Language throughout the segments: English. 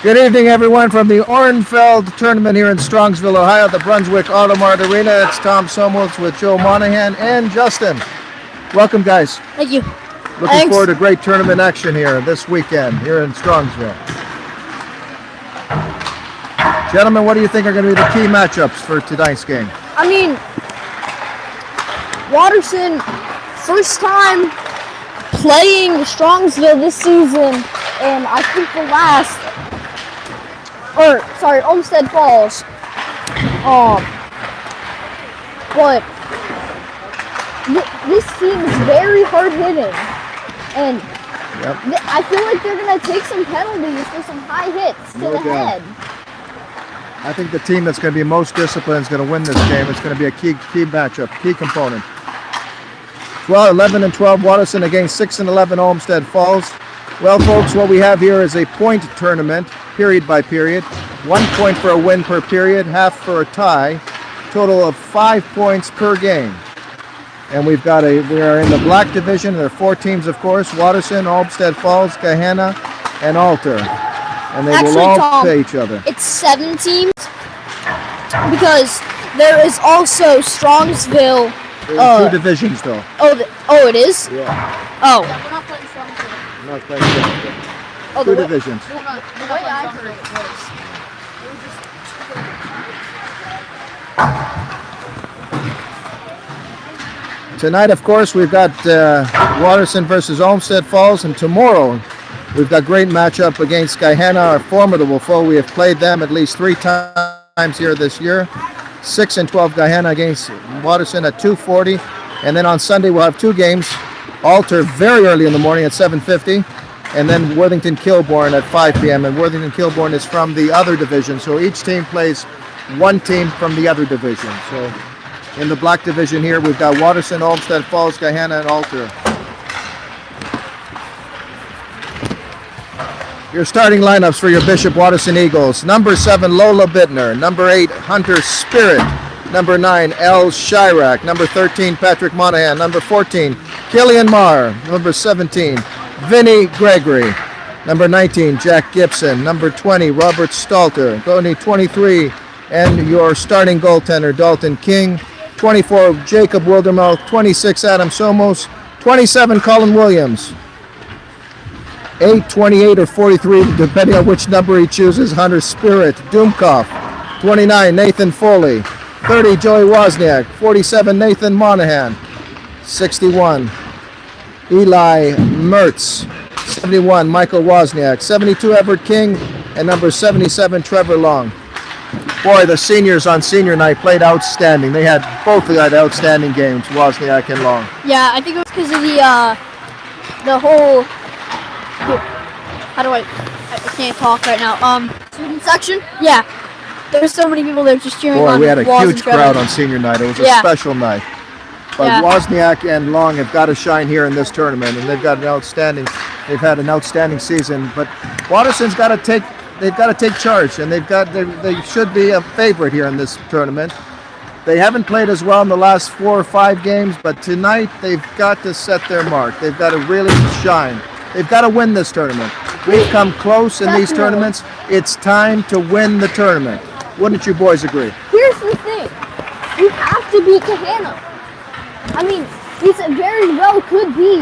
Good evening, everyone, from the EHRNFELT tournament here in Strongsville, Ohio, at the Brunswick Automart Arena. It's Tom Somos with Joe Monahan and Justin. Welcome, guys. Thank you. Looking forward to great tournament action here this weekend here in Strongsville. Gentlemen, what do you think are going to be the key matchups for tonight's game? I mean, Watterson, first time playing Strongsville this season, and I think the last, Olmsted Falls. But this team is very hard hitting, and I feel like they're going to take some penalties for some high hits to the head. I think the team that's going to be most disciplined is going to win this game. It's going to be a key matchup, key component. 11 and 12 Watterson against 6 and 11 Olmsted Falls. Well, folks, what we have here is a point tournament, period by period. 1 point for a win per period, half for a tie. Total of 5 points per game. And we are in the black division. There are 4 teams, of course: Watterson, Olmsted Falls, Gahanna, and Alter. And they will all play each other. It's 7 teams because there is also Strongsville. There's 2 divisions, though. Oh, it is? Yeah. Oh. We're not playing Strongsville. We're not playing Strongsville. Oh, 2 divisions. The way I heard it was. Tonight, of course, we've got Watterson versus Olmsted Falls, and tomorrow we've got great matchup against Gahanna, our formidable foe. We have played them at least 3 times here this year. 6 and 12 Gahanna against Watterson at 2:40, and then on Sunday we'll have 2 games. Alter very early in the morning at 7:50, and then Worthington Kilbourne at 5 p.m. And Worthington Kilbourne is from the other division, so each team plays 1 team from the other division. So in the black division here, we've got Watterson, Olmsted Falls, Gahanna, and Alter. Your starting lineups for your Bishop Watterson Eagles: number 7, Lola Bittner; number 8, Hunter Spirit; number 9, El Chirac; number 13, Patrick Monahan; number 14, Killian Marr; number 17, Vinny Gregory; number 19, Jack Gibson; number 20, Robert Stalter; 23, and your starting goaltender, Dalton King; 24, Jacob Wildermouth; 26, Adam Somos; 27, Colin Williams; 8, 28, or 43, depending on which number he chooses, Hunter Spirit Doomkoff; 29, Nathan Foley; 30, Joey Wozniak; 47, Nathan Monahan; 61, Eli Mertz; 71, Michael Wozniak; 72, Everett King; and number 77, Trevor Long. Boy, the seniors on senior night played outstanding. They both had outstanding games, Wozniak and Long. Yeah, I think it was because of the whole. I can't talk right now. Student section? Yeah. There's so many people there just cheering on. Boy, we had a huge crowd on senior night. It was a special night. But Wozniak and Long have got to shine here in this tournament, and they've had an outstanding season. But Watterson's got to take charge, and they should be a favorite here in this tournament. They haven't played as well in the last 4 or 5 games, but tonight they've got to set their mark. They've got to really shine. They've got to win this tournament. We've come close in these tournaments. It's time to win the tournament. Wouldn't you boys agree? Here's the thing. You have to beat Gahanna. I mean, this very well could be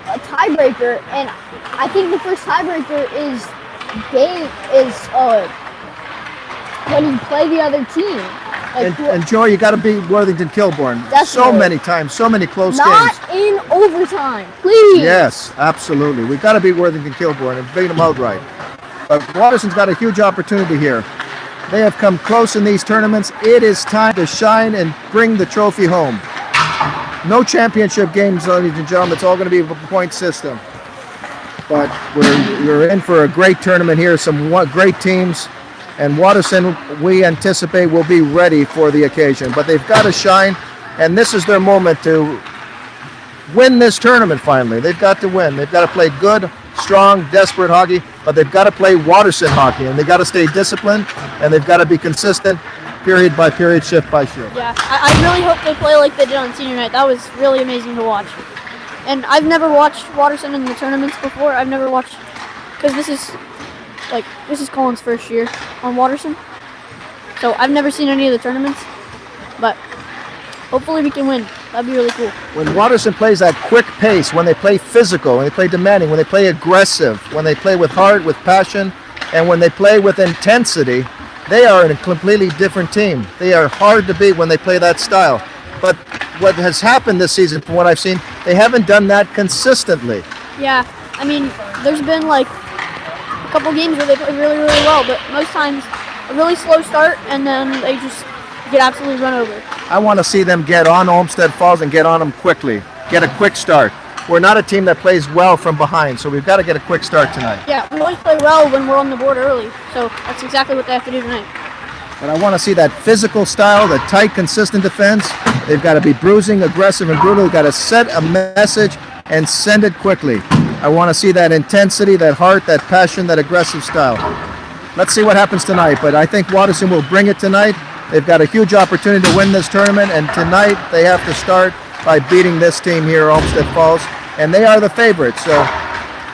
a tiebreaker, and I think the first tiebreaker is when you play the other team. And Joy, you got to beat Worthington Kilbourne. So many times, so many close games. Not in overtime, please. Yes, absolutely. We've got to beat Worthington Kilbourne and beat them outright. But Watterson's got a huge opportunity here. They have come close in these tournaments. It is time to shine and bring the trophy home. No championship games, ladies and gentlemen. It's all going to be a point system. But we're in for a great tournament here. Some great teams. And Watterson, we anticipate, will be ready for the occasion. But they've got to shine, and this is their moment to win this tournament finally. They've got to win. They've got to play good, strong, desperate hockey, but they've got to play Watterson hockey, and they've got to stay disciplined, and they've got to be consistent, period by period, shift by shift. Yeah, I really hope they play like they did on senior night. That was really amazing to watch. And I've never watched Watterson in the tournaments before. I've never watched, because this is Colin's first year on Watterson. So I've never seen any of the tournaments, but hopefully we can win. That'd be really cool. When Watterson plays that quick pace, when they play physical, when they play demanding, when they play aggressive, when they play with heart, with passion, and when they play with intensity, they are a completely different team. They are hard to beat when they play that style. But what has happened this season, from what I've seen, they haven't done that consistently. Yeah, I mean, there's been like a couple games where they play really, really well, but most times a really slow start and then they just get absolutely run over. I want to see them get on Olmsted Falls and get on them quickly. Get a quick start. We're not a team that plays well from behind, so we've got to get a quick start tonight. Yeah, we always play well when we're on the board early, so that's exactly what they have to do tonight. But I want to see that physical style, the tight, consistent defense. They've got to be bruising, aggressive, and brutal. They've got to set a message and send it quickly. I want to see that intensity, that heart, that passion, that aggressive style. Let's see what happens tonight, but I think Watterson will bring it tonight. They've got a huge opportunity to win this tournament, and tonight they have to start by beating this team here, Olmsted Falls, and they are the favorites. So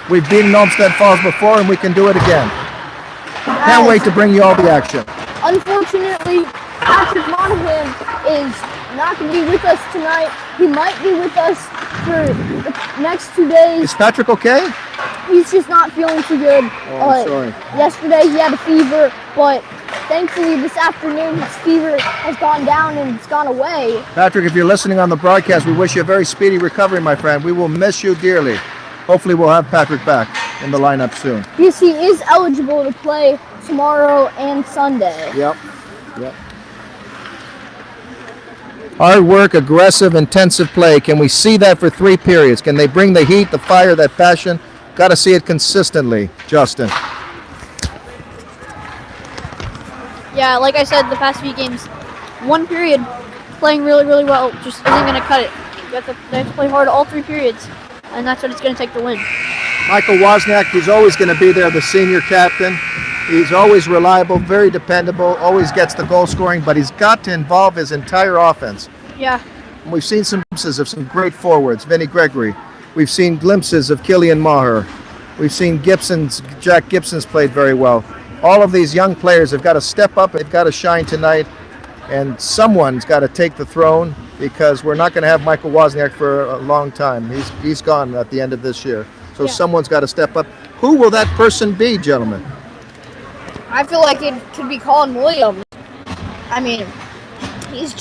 we've beaten Olmsted Falls before, and we can do it again. Can't wait to bring you all the action. Unfortunately, Patrick Monahan is not going to be with us tonight. He might be with us for the next 2 days. Is Patrick okay? He's just not feeling too good. I'm sorry. Yesterday he had a fever, but thankfully this afternoon his fever has gone down and it's gone away. Patrick, if you're listening on the broadcast, we wish you a very speedy recovery, my friend. We will miss you dearly. Hopefully we'll have Patrick back in the lineup soon. Yes, he is eligible to play tomorrow and Sunday. Yep. Hard work, aggressive, intensive play. Can we see that for 3 periods? Can they bring the heat, the fire, that passion? Got to see it consistently, Justin. Yeah, like I said, the past few games, 1 period playing really, really well just isn't going to cut it. They have to play hard all 3 periods, and that's what it's going to take to win. Michael Wozniak, he's always going to be there, the senior captain. He's always reliable, very dependable, always gets the goal scoring, but he's got to involve his entire offense. Yeah. And we've seen some glimpses of some great forwards, Vinny Gregory. We've seen glimpses of Killian Maher. We've seen Jack Gibson's played very well. All of these young players have got to step up, they've got to shine tonight, and someone's got to take the throne, because we're not going to have Michael Wozniak for a long time. He's gone at the end of this year. So someone's got to step up. Who will that person be, gentlemen? I feel like it could be Colin Williams. I mean, he's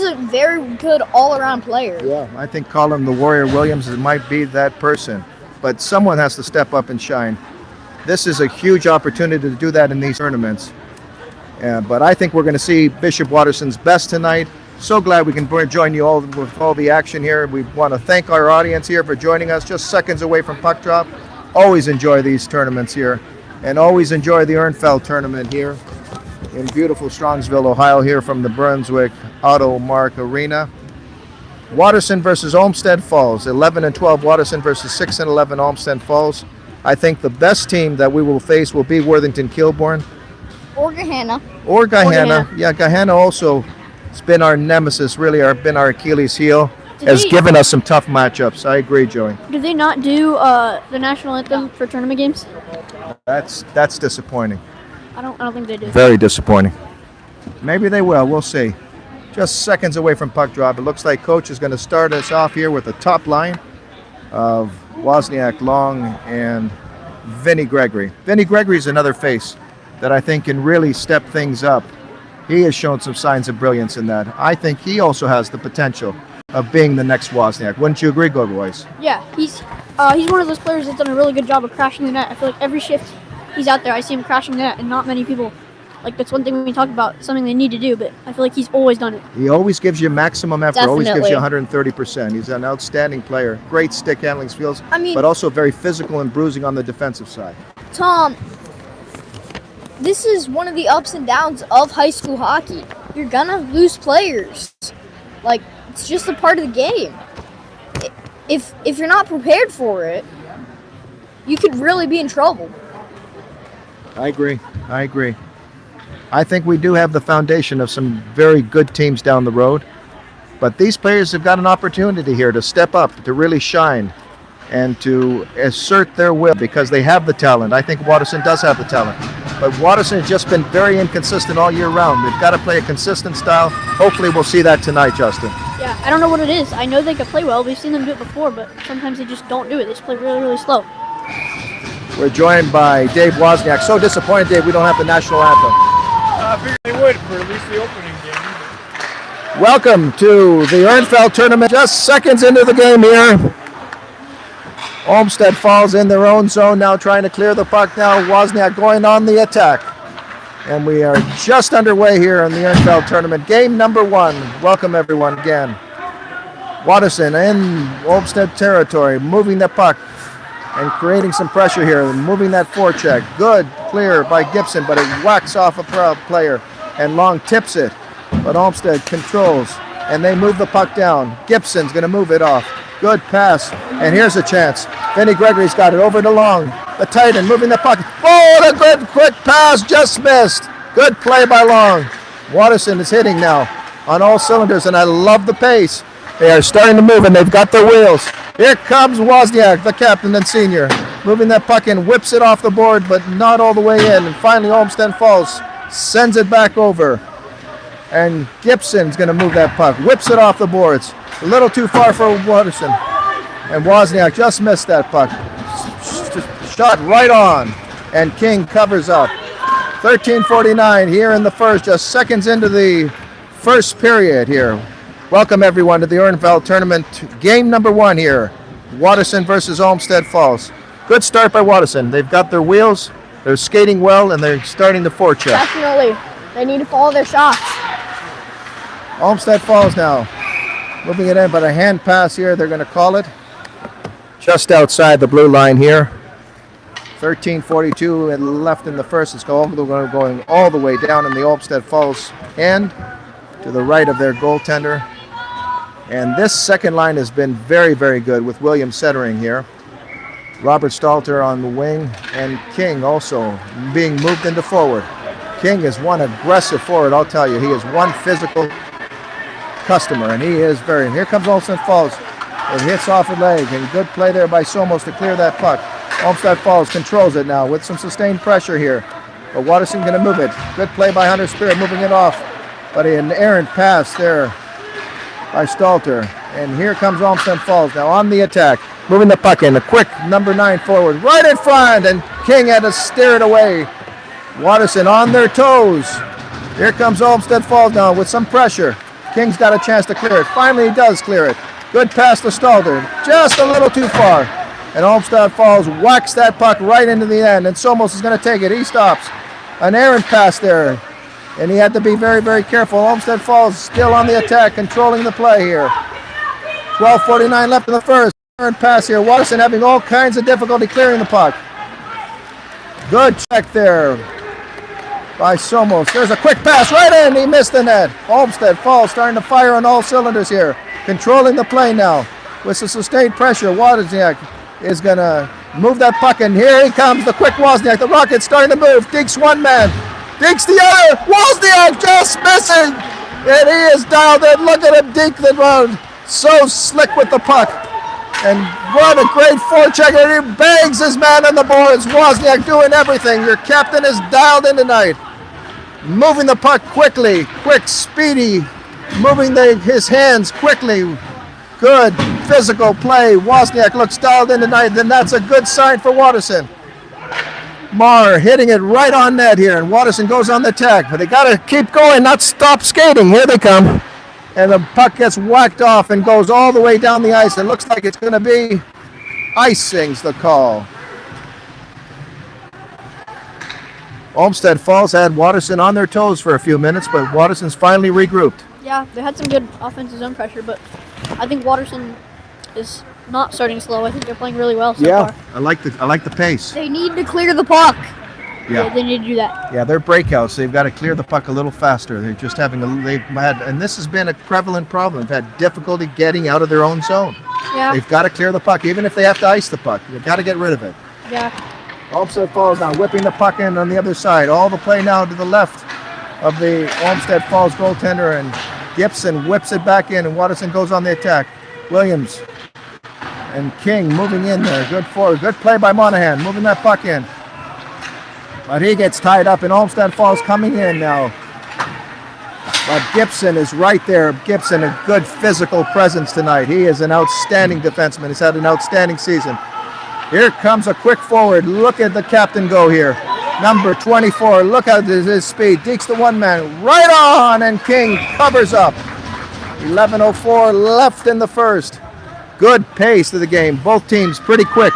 a very good all-around player. Yeah, I think Colin the Warrior Williams might be that person. But someone has to step up and shine. This is a huge opportunity to do that in these tournaments. But I think we're going to see Bishop Watterson's best tonight. So glad we can join you all with all the action here. We want to thank our audience here for joining us just seconds away from puck drop. Always enjoy these tournaments here, and always enjoy the EHRNFELT tournament here in beautiful Strongsville, Ohio, here from the Brunswick Auto Mark Arena. Watterson versus Olmsted Falls, 11-12 Watterson versus 6-11 Olmsted Falls. I think the best team that we will face will be Worthington Kilbourne. Or Gahanna. Or Gahanna. Yeah, Gahanna also has been our nemesis, really been our Achilles heel. Has given us some tough matchups. I agree, Joey. Do they not do the national anthem for tournament games? That's disappointing. I don't think they do. Very disappointing. Maybe they will. We'll see. Just seconds away from puck drop. It looks like Coach is going to start us off here with the top line of Wozniak, Long, and Vinny Gregory. Vinny Gregory is another face that I think can really step things up. He has shown some signs of brilliance in that. I think he also has the potential of being the next Wozniak. Wouldn't you agree, Good Boys? Yeah, he's one of those players that's done a really good job of crashing the net. I feel like every shift he's out there, I see him crashing the net, and not many people. Like, that's one thing we talk about, something they need to do, but I feel like he's always done it. He always gives you maximum effort, Definitely. always gives you 130%. He's an outstanding player, great stick handling skills, I mean, but also very physical and bruising on the defensive side. Tom, this is one of the ups and downs of high school hockey. You're gonna lose players. Like, it's just a part of the game. If you're not prepared for it, you could really be in trouble. I agree. I think we do have the foundation of some very good teams down the road. But these players have got an opportunity here to step up, to really shine, and to assert their will because they have the talent. I think Watterson does have the talent. But Watterson has just been very inconsistent all year round. They've got to play a consistent style. Hopefully we'll see that tonight, Justin. Yeah, I don't know what it is. I know they can play well. We've seen them do it before, but sometimes they just don't do it. They just play really, really slow. We're joined by Dave Wozniak. So disappointed, Dave, we don't have the national anthem. I figured they would for at least the opening game. Welcome to the EHRNFELT tournament. Just seconds into the game here. Olmsted Falls in their own zone now, trying to clear the puck now. Wozniak going on the attack. And we are just underway here in the EHRNFELT tournament. Game number 1. Welcome everyone again. Watterson in Olmsted territory, moving the puck and creating some pressure here, moving that forecheck. Good clear by Gibson, but it whacks off a player, and Long tips it. But Olmsted controls, and they move the puck down. Gibson's going to move it off. Good pass, and here's a chance. Vinny Gregory's got it over to Long. The tight end moving the puck. Oh, the good quick pass, just missed. Good play by Long. Watterson is hitting now on all cylinders, and I love the pace. They are starting to move, and they've got their wheels. Here comes Wozniak, the captain and senior, moving that puck in, whips it off the board, but not all the way in. And finally, Olmsted Falls sends it back over. And Gibson's going to move that puck, whips it off the boards. A little too far for Watterson. And Wozniak just missed that puck. Shot right on. And King covers up. 13:49 here in the first, just seconds into the first period here. Welcome everyone to the EHRNFELT tournament. Game number 1 here. Watterson versus Olmsted Falls. Good start by Watterson. They've got their wheels, they're skating well, and they're starting to forecheck. Definitely. They need to follow their shots. Olmsted Falls now. Moving it in, but a hand pass here, they're going to call it. Just outside the blue line here. 13:42 and left in the first. It's going all the way down in the Olmsted Falls end to the right of their goaltender. And this second line has been very, very good with William Settering here. Robert Stalter on the wing, and King also being moved into forward. King is one aggressive forward, I'll tell you. He is one physical customer, and he is very. Here comes Olmsted Falls. It hits off a leg, and good play there by Somos to clear that puck. Olmsted Falls controls it now with some sustained pressure here. But Watterson going to move it. Good play by Hunter Spirit, moving it off. But an errant pass there by Stalter. And here comes Olmsted Falls now on the attack. Moving the puck in. A quick number 9 forward. Right in front. And King had to steer it away. Watterson on their toes. Here comes Olmsted Falls now with some pressure. King's got a chance to clear it. Finally he does clear it. Good pass to Stalter. Just a little too far. And Olmsted Falls whacks that puck right into the end. And Somos is going to take it. He stops. An errant pass there. And he had to be very, very careful. Olmsted Falls still on the attack, controlling the play here. 12:49 left in the first. Errant pass here. Watterson having all kinds of difficulty clearing the puck. Good check there by Somos. There's a quick pass right in. He missed the net. Olmsted Falls starting to fire on all cylinders here. Controlling the play now. With some sustained pressure, Wozniak is going to move that puck, and here he comes, the quick Wozniak. The Rockets starting to move. Dinks one man. Dinks the other. Wozniak just missing. And he is dialed in. Look at him dink the road. So slick with the puck. And what a great forecheck. And he bangs his man on the boards. Wozniak doing everything. Your captain is dialed in tonight. Moving the puck quickly. Quick, speedy. Moving his hands quickly. Good physical play. Wozniak looks dialed in tonight. Then that's a good sign for Watterson. Marr hitting it right on net here, and Watterson goes on the attack. But they got to keep going, not stop skating. Here they come. And the puck gets whacked off and goes all the way down the ice. It looks like it's going to be icing's the call. Olmsted Falls had Watterson on their toes for a few minutes, but Watterson's finally regrouped. Yeah, they had some good offensive zone pressure, but I think Watterson is not starting slow. I think they're playing really well so far. I like the pace. They need to clear the puck. Yeah, they need to do that. Yeah, they're breakouts. They've got to clear the puck a little faster. They're just and this has been a prevalent problem. They've had difficulty getting out of their own zone. Yeah. They've got to clear the puck, even if they have to ice the puck. They've got to get rid of it. Yeah. Olmsted Falls now whipping the puck in on the other side. All the play now to the left of the Olmsted Falls goaltender, and Gibson whips it back in, and Watterson goes on the attack. Williams and King moving in there. Good forward. Good play by Monahan, moving that puck in. But he gets tied up, and Olmsted Falls coming in now. But Gibson is right there. Gibson, a good physical presence tonight. He is an outstanding defenseman. He's had an outstanding season. Here comes a quick forward. Look at the captain go here. Number 24. Look at his speed. Deeks the one man. Right on, and King covers up. 11:04 left in the first. Good pace to the game. Both teams pretty quick.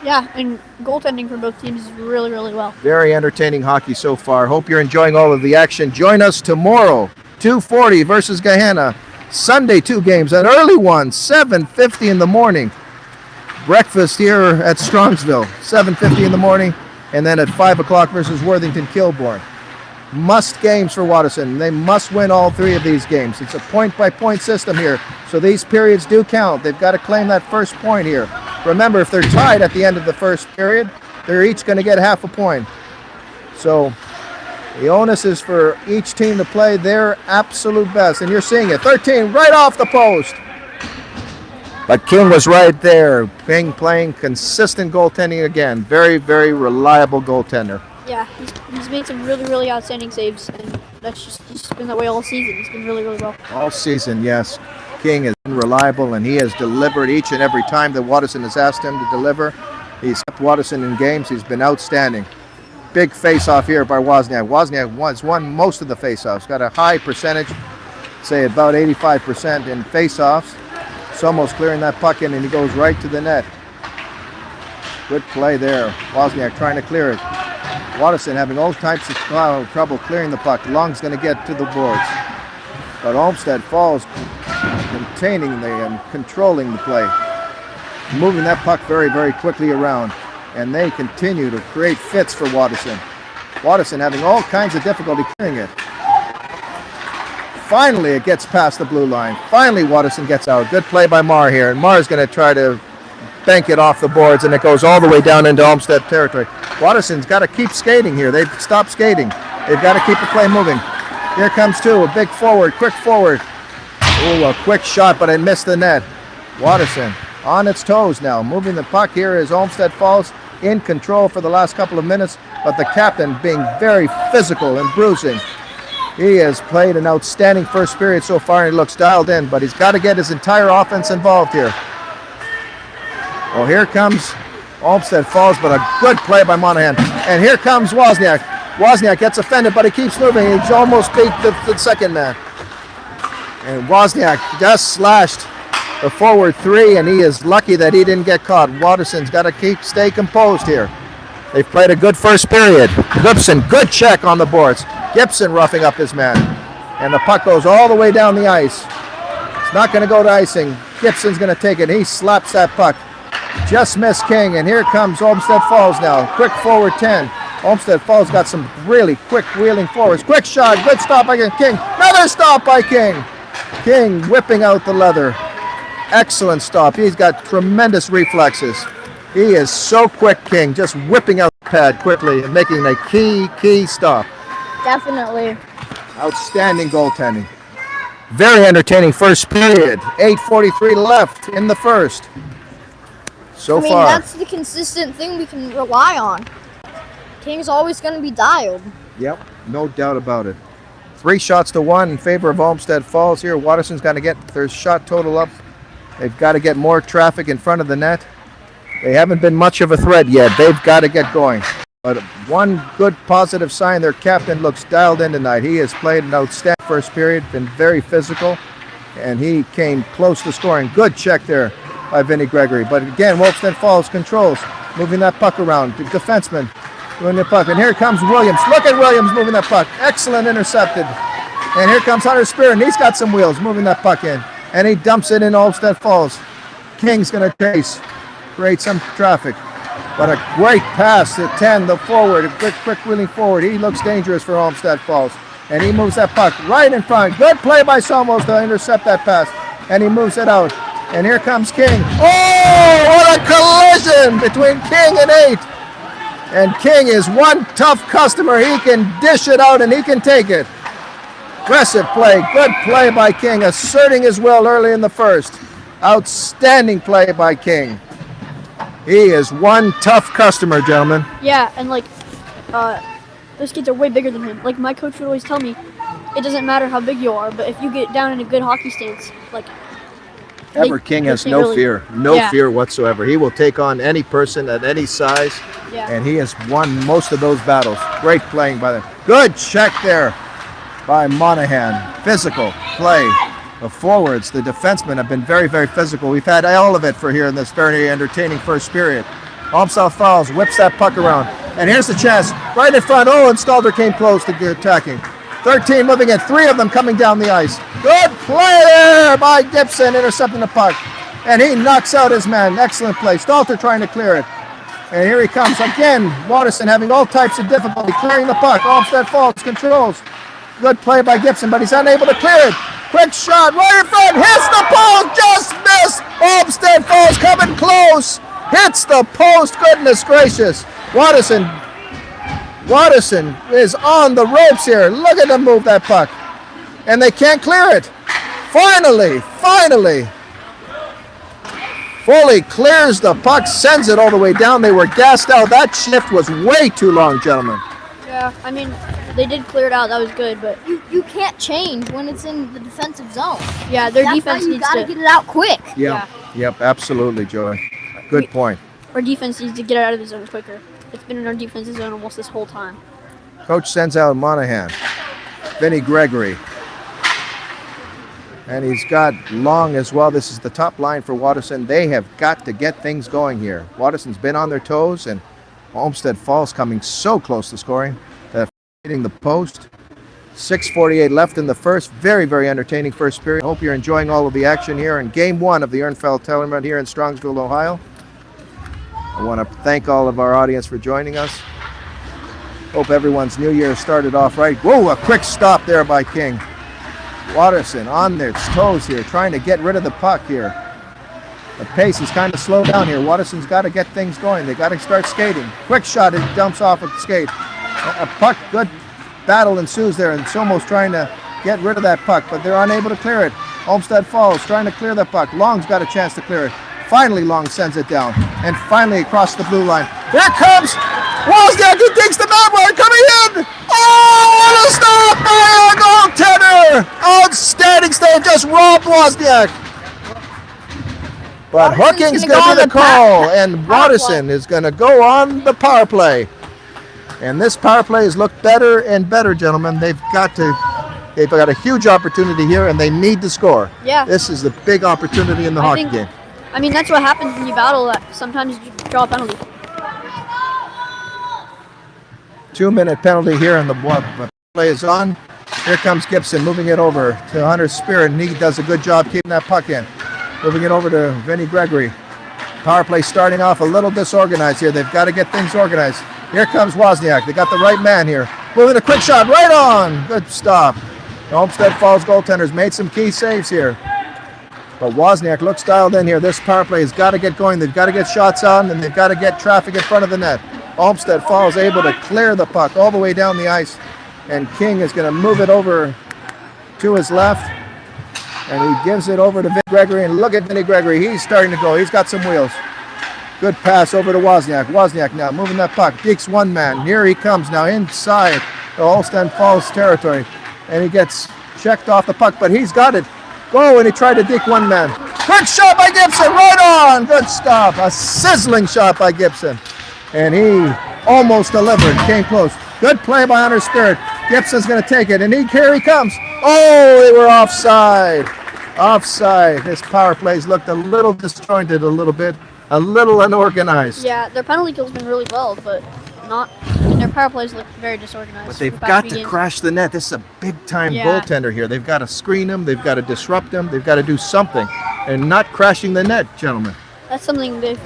Yeah, and goaltending for both teams is really, really well. Very entertaining hockey so far. Hope you're enjoying all of the action. Join us tomorrow, 2:40 versus Gahanna. Sunday, 2 games. An early one, 7:50 in the morning. Breakfast here at Strongsville, 7:50 in the morning. And then at 5 o'clock versus Worthington Kilbourne. Must games for Watterson. They must win all 3 of these games. It's a point-by-point system here. So these periods do count. They've got to claim that first point here. Remember, if they're tied at the end of the first period, they're each going to get half a point. So the onus is for each team to play their absolute best. And you're seeing it. 13 right off the post. But King was right there. King playing consistent goaltending again. Very, very reliable goaltender. Yeah, he's made some really, really outstanding saves, and that's just been that way all season. He's been really, really well. All season, yes. King has been reliable, and he has delivered each and every time that Watterson has asked him to deliver. He's kept Watterson in games. He's been outstanding. Big face-off here by Wozniak. Wozniak has won most of the face-offs. Got a high percentage, say about 85% in face-offs. It's almost clearing that puck in, and he goes right to the net. Good play there. Wozniak trying to clear it. Watterson having all types of trouble clearing the puck. Long's going to get to the boards. But Olmsted Falls containing and controlling the play. Moving that puck very, very quickly around. And they continue to create fits for Watterson. Watterson having all kinds of difficulty clearing it. Finally, it gets past the blue line. Finally, Watterson gets out. Good play by Marr here. And Marr's going to try to bank it off the boards, and it goes all the way down into Olmsted territory. Watterson's got to keep skating here. They've stopped skating. They've got to keep the play moving. Here comes 2. A big forward, quick forward. Ooh, a quick shot, but it missed the net. Watterson on its toes now. Moving the puck here is Olmsted Falls in control for the last couple of minutes, but the captain being very physical and bruising. He has played an outstanding first period so far, and he looks dialed in, but he's got to get his entire offense involved here. Well, here comes Olmsted Falls, but a good play by Monahan. And here comes Wozniak. Wozniak gets offended, but he keeps moving. He's almost beat the second man. And Wozniak just slashed the forward 3, and he is lucky that he didn't get caught. Watterson's got to stay composed here. They've played a good first period. Gibson, good check on the boards. Gibson roughing up his man. And the puck goes all the way down the ice. It's not going to go to icing. Gibson's going to take it. He slaps that puck. Just missed King, and here comes Olmsted Falls now. Quick forward 10. Olmsted Falls got some really quick wheeling forwards. Quick shot, good stop by King. Another stop by King. King whipping out the leather. Excellent stop. He's got tremendous reflexes. He is so quick, King, just whipping out the pad quickly and making a key stop. Definitely. Outstanding goaltending. Very entertaining first period. 8:43 left in the first. So far. That's the consistent thing we can rely on. King's always going to be dialed. Yep, no doubt about it. 3 shots to 1 in favor of Olmsted Falls here. Watterson's got to get their shot total up. They've got to get more traffic in front of the net. They haven't been much of a threat yet. They've got to get going. But one good positive sign, their captain looks dialed in tonight. He has played an outstanding first period, been very physical, and he came close to scoring. Good check there by Vinny Gregory. But again, Olmsted Falls controls, moving that puck around. The defenseman moving the puck. And here comes Williams. Look at Williams moving that puck. Excellent intercepted. And here comes Hunter Spear, and he's got some wheels moving that puck in. And he dumps it in Olmsted Falls. King's going to chase, create some traffic. But a great pass to 10, the forward, a quick wheeling forward. He looks dangerous for Olmsted Falls. And he moves that puck right in front. Good play by Somos to intercept that pass. And he moves it out. And here comes King. Oh, what a collision between King and 8. And King is one tough customer. He can dish it out and he can take it. Aggressive play. Good play by King, asserting his will early in the first. Outstanding play by King. He is one tough customer, gentlemen. Yeah, and like, those kids are way bigger than him. Like, my coach would always tell me, it doesn't matter how big you are, but if you get down in a good hockey stance, like, King has can't no really- fear. No Yeah. fear whatsoever. He will take on any person at any size, Yeah. and he has won most of those battles. Great playing by them. Good check there by Monahan. Physical play. The forwards, the defensemen have been very, very physical. We've had all of it for here in this very entertaining first period. Olmsted fouls, whips that puck around. And here's the chance, right in front. Oh, and Stalder came close to attacking. 13 moving in, 3 of them coming down the ice. Good play there by Gibson, intercepting the puck. And he knocks out his man. Excellent play. Stalter trying to clear it. And here he comes again. Watterson having all types of difficulty clearing the puck. Olmsted falls, controls. Good play by Gibson, but he's unable to clear it. Quick shot right in front, hits the post, just missed. Olmsted falls, coming close. Hits the post, goodness gracious. Watterson is on the ropes here. Look at them move that puck. And they can't clear it. Finally. Foley clears the puck, sends it all the way down. They were gassed out. That shift was way too long, gentlemen. Yeah, I mean, they did clear it out. That was good, but You can't change when it's in the defensive zone. yeah, their That's defense why you needs gotta to. get it out quick. Yeah. Yep, absolutely, Joey. Good point. Our defense needs to get it out of the zone quicker. It's been in our defensive zone almost this whole time. Coach sends out Monahan. Vinny Gregory. And he's got Long as well. This is the top line for Watterson. They have got to get things going here. Watterson's been on their toes, and Olmsted Falls coming so close to scoring. Hitting the post. 6:48 left in the first. Very, very entertaining first period. Hope you're enjoying all of the action here in Game 1 of the EHRNFELT tournament here in Strongsville, Ohio. I want to thank all of our audience for joining us. Hope everyone's new year started off right. Whoa, a quick stop there by King. Watterson on their toes here, trying to get rid of the puck here. The pace is kind of slowed down here. Watterson's got to get things going. They got to start skating. Quick shot, it dumps off at the skate. A puck, good battle ensues there, and it's almost trying to get rid of that puck, but they're unable to clear it. Olmsted Falls trying to clear the puck. Long's got a chance to clear it. Finally, Long sends it down, and finally across the blue line. Here comes Wozniak, who takes the backward, coming in. Oh, what a stop by our goaltender! Outstanding save, just robbed Wozniak. But Watterson's hooking's gonna going go to be on the the call, and power Watterson is going to go on the power play. And this power play has looked better and better, gentlemen. They've got a huge opportunity here, and they need to score. Yeah. This is the big opportunity in the hockey game. I mean, that's what happens when you battle. That sometimes you draw a penalty. 2-minute penalty here, and the play is on. Here comes Gibson, moving it over to Hunter Spirit, and he does a good job keeping that puck in. Moving it over to Vinny Gregory. Power play starting off a little disorganized here. They've got to get things organized. Here comes Wozniak. They got the right man here. Moving a quick shot right on. Good stop. The Olmsted Falls goaltenders made some key saves here. But Wozniak looks dialed in here. This power play has got to get going. They've got to get shots on, and they've got to get traffic in front of the net. Olmsted Falls able to clear the puck all the way down the ice. And King is going to move it over to his left. And he gives it over to Vinny Gregory. And look at Vinny Gregory. He's starting to go. He's got some wheels. Good pass over to Wozniak. Wozniak now moving that puck. Deeks one man. Here he comes now inside the Olmsted Falls territory. And he gets checked off the puck, but he's got it. Go, and he tried to deke one man. Quick shot by Gibson. Right on. Good stop. A sizzling shot by Gibson. And he almost delivered. Came close. Good play by Hunter Spirit. Gibson's going to take it, and here he comes. Oh, they were offside. Offside. This power play's looked a little disjointed a little bit. A little unorganized. Yeah, their penalty kill's been really well, but not. And their power plays look very disorganized. But they've the past got few to games. crash the net. This is a big-time Yeah. goaltender here. They've got to screen him. They've got to disrupt him. They've got to do something. And not crashing the net, gentlemen. That's something they've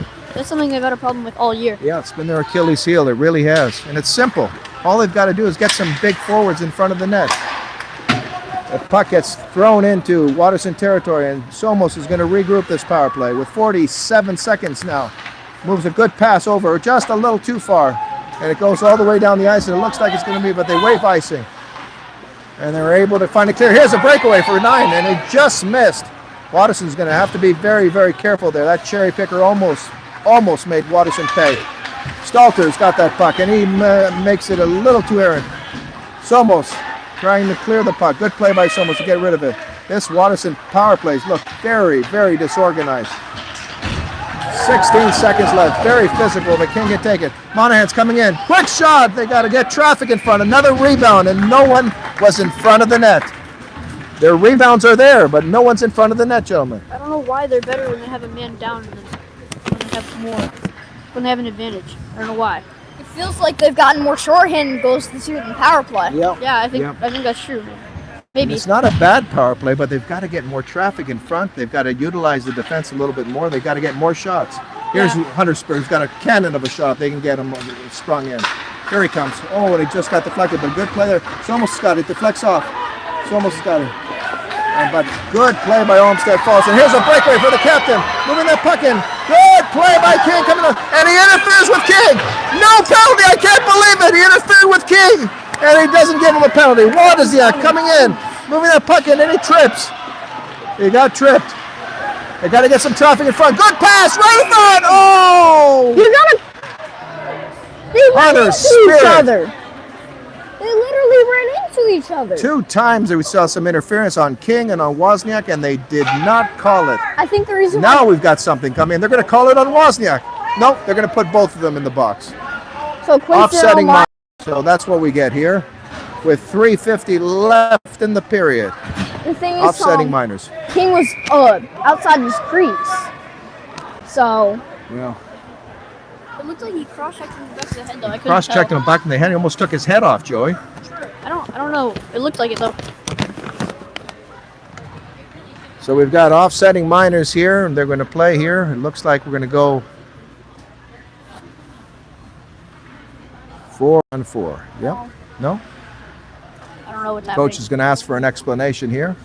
had a problem with all year. Yeah, it's been their Achilles heel. It really has. And it's simple. All they've got to do is get some big forwards in front of the net. The puck gets thrown into Watterson territory, and Somos is going to regroup this power play with 47 seconds now. Moves a good pass over, just a little too far. And it goes all the way down the ice, and it looks like it's going to be, but they wave icing. And they're able to find a clear. Here's a breakaway for 9, and he just missed. Watterson's going to have to be very, very careful there. That cherry picker almost made Watterson pay. Stalter's got that puck, and he makes it a little too errant. Somos trying to clear the puck. Good play by Somos to get rid of it. This Watterson power plays look very, very disorganized. 16 seconds left. Very physical, but King can take it. Monahan's coming in. Quick shot. They got to get traffic in front. Another rebound, and no one was in front of the net. Their rebounds are there, but no one's in front of the net, gentlemen. I don't know why they're better when they have a man down than when they have more. When they have an advantage. I don't know why. It feels like they've gotten more shorthand goals this year than power play. Yep. Yeah, I think that's true. Maybe. It's not a bad power play, but they've got to get more traffic in front. They've got to utilize the defense a little bit more. They've got to get more shots. Here's Hunter Spur, who's got a cannon of a shot. They can get him sprung in. Here he comes. Oh, and he just got deflected, but good play there. Somos got it. Deflects off. Somos got it. But good play by Olmsted Falls. And here's a breakaway for the captain. Moving that puck in. Good play by King coming up. And he interferes with King. No penalty. I can't believe it. He interfered with King. And he doesn't give him a penalty. Wodasiak coming in. Moving that puck in. And he trips. He got tripped. They got to get some traffic in front. Good pass. Right in front. Oh! You gotta. They ran Hunter into Spirit. each other. They literally ran into each other. 2 times we saw some interference on King and on Wozniak, and they did not call it. I think the reason Now we've got something coming. They're going to call it on Wozniak. No, they're going to put both of them in the box. so Quincy Offsetting line. So that's what we get here with 3:50 left in the period. the thing is, Offsetting minors. King was outside his crease. So Yeah. It looked like he cross-checked him in the back of the head though. I couldn't Cross-checked tell. him back in the head. He almost took his head off, Joey. I don't know. It looked like it though. So we've got offsetting minors here, and they're going to play here. It looks like we're going to go 4-on-4. Yep. No? I don't know what's happening. Coach is going to ask for an explanation here.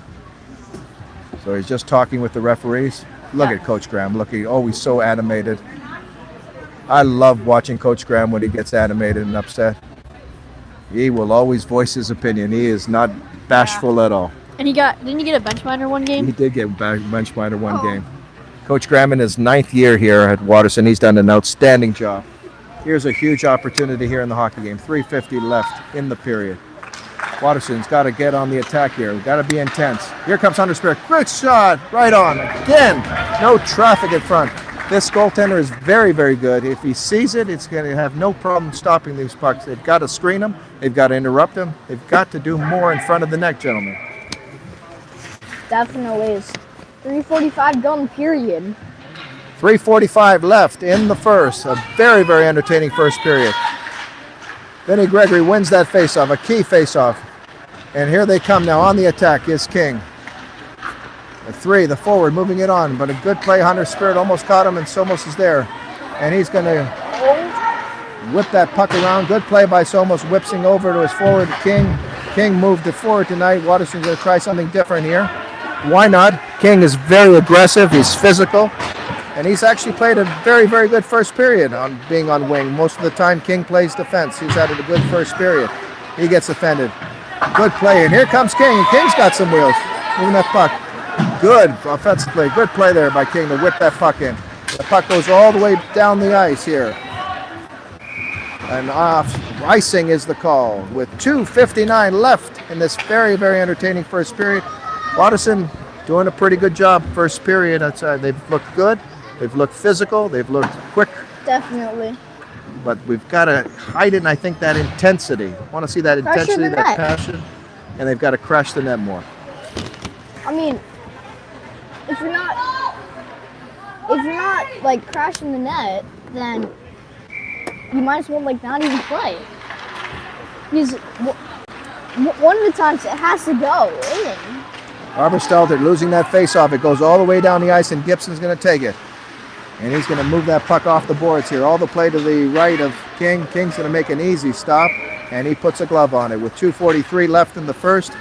So he's just talking with the referees. Look at Coach Graham. Look, he's so animated. I love watching Coach Graham when he gets animated and upset. He will always voice his opinion. He is not bashful at all. And didn't he get a bench minor one game? He did get bench minor one game. Coach Graham in his 9th year here at Watterson, he's done an outstanding job. Here's a huge opportunity here in the hockey game. 3:50 left in the period. Watterson's got to get on the attack here. We've got to be intense. Here comes Hunter Spirit. Great shot. Right on. Again, no traffic in front. This goaltender is very, very good. If he sees it, it's going to have no problem stopping these pucks. They've got to screen them. They've got to interrupt them. They've got to do more in front of the net, gentlemen. definitely is 3:45 gone period. 3:45 left in the first. A very, very entertaining first period. Vinny Gregory wins that faceoff, a key faceoff. And here they come now on the attack is King. The 3, the forward, moving it on. But a good play. Hunter Spirit almost caught him, and Somos is there. And he's going to whip that puck around. Good play by Somos, whipsing over to his forward, King. King moved it forward tonight. Watterson's going to try something different here. Why not? King is very aggressive. He's physical. And he's actually played a very, very good first period on being on wing. Most of the time, King plays defense. He's had a good first period. He gets offended. Good play. And here comes King. And King's got some wheels. Moving that puck. Good offensive play. Good play there by King to whip that puck in. The puck goes all the way down the ice here. And off icing is the call with 2:59 left in this very, very entertaining first period. Watterson doing a pretty good job first period. They've looked good. They've looked physical. They've looked quick. Definitely. But we've got to hide it, and I think that intensity. I want to see that intensity, that passion. And they've got to crash the net more. I mean, if you're not like crashing the net, then you might as well like not even play. Because one of the times it has to go in. Arbor Stelter losing that faceoff. It goes all the way down the ice, and Gibson's going to take it. And he's going to move that puck off the boards here. All the play to the right of King. King's going to make an easy stop, and he puts a glove on it with 2:43 left in the first.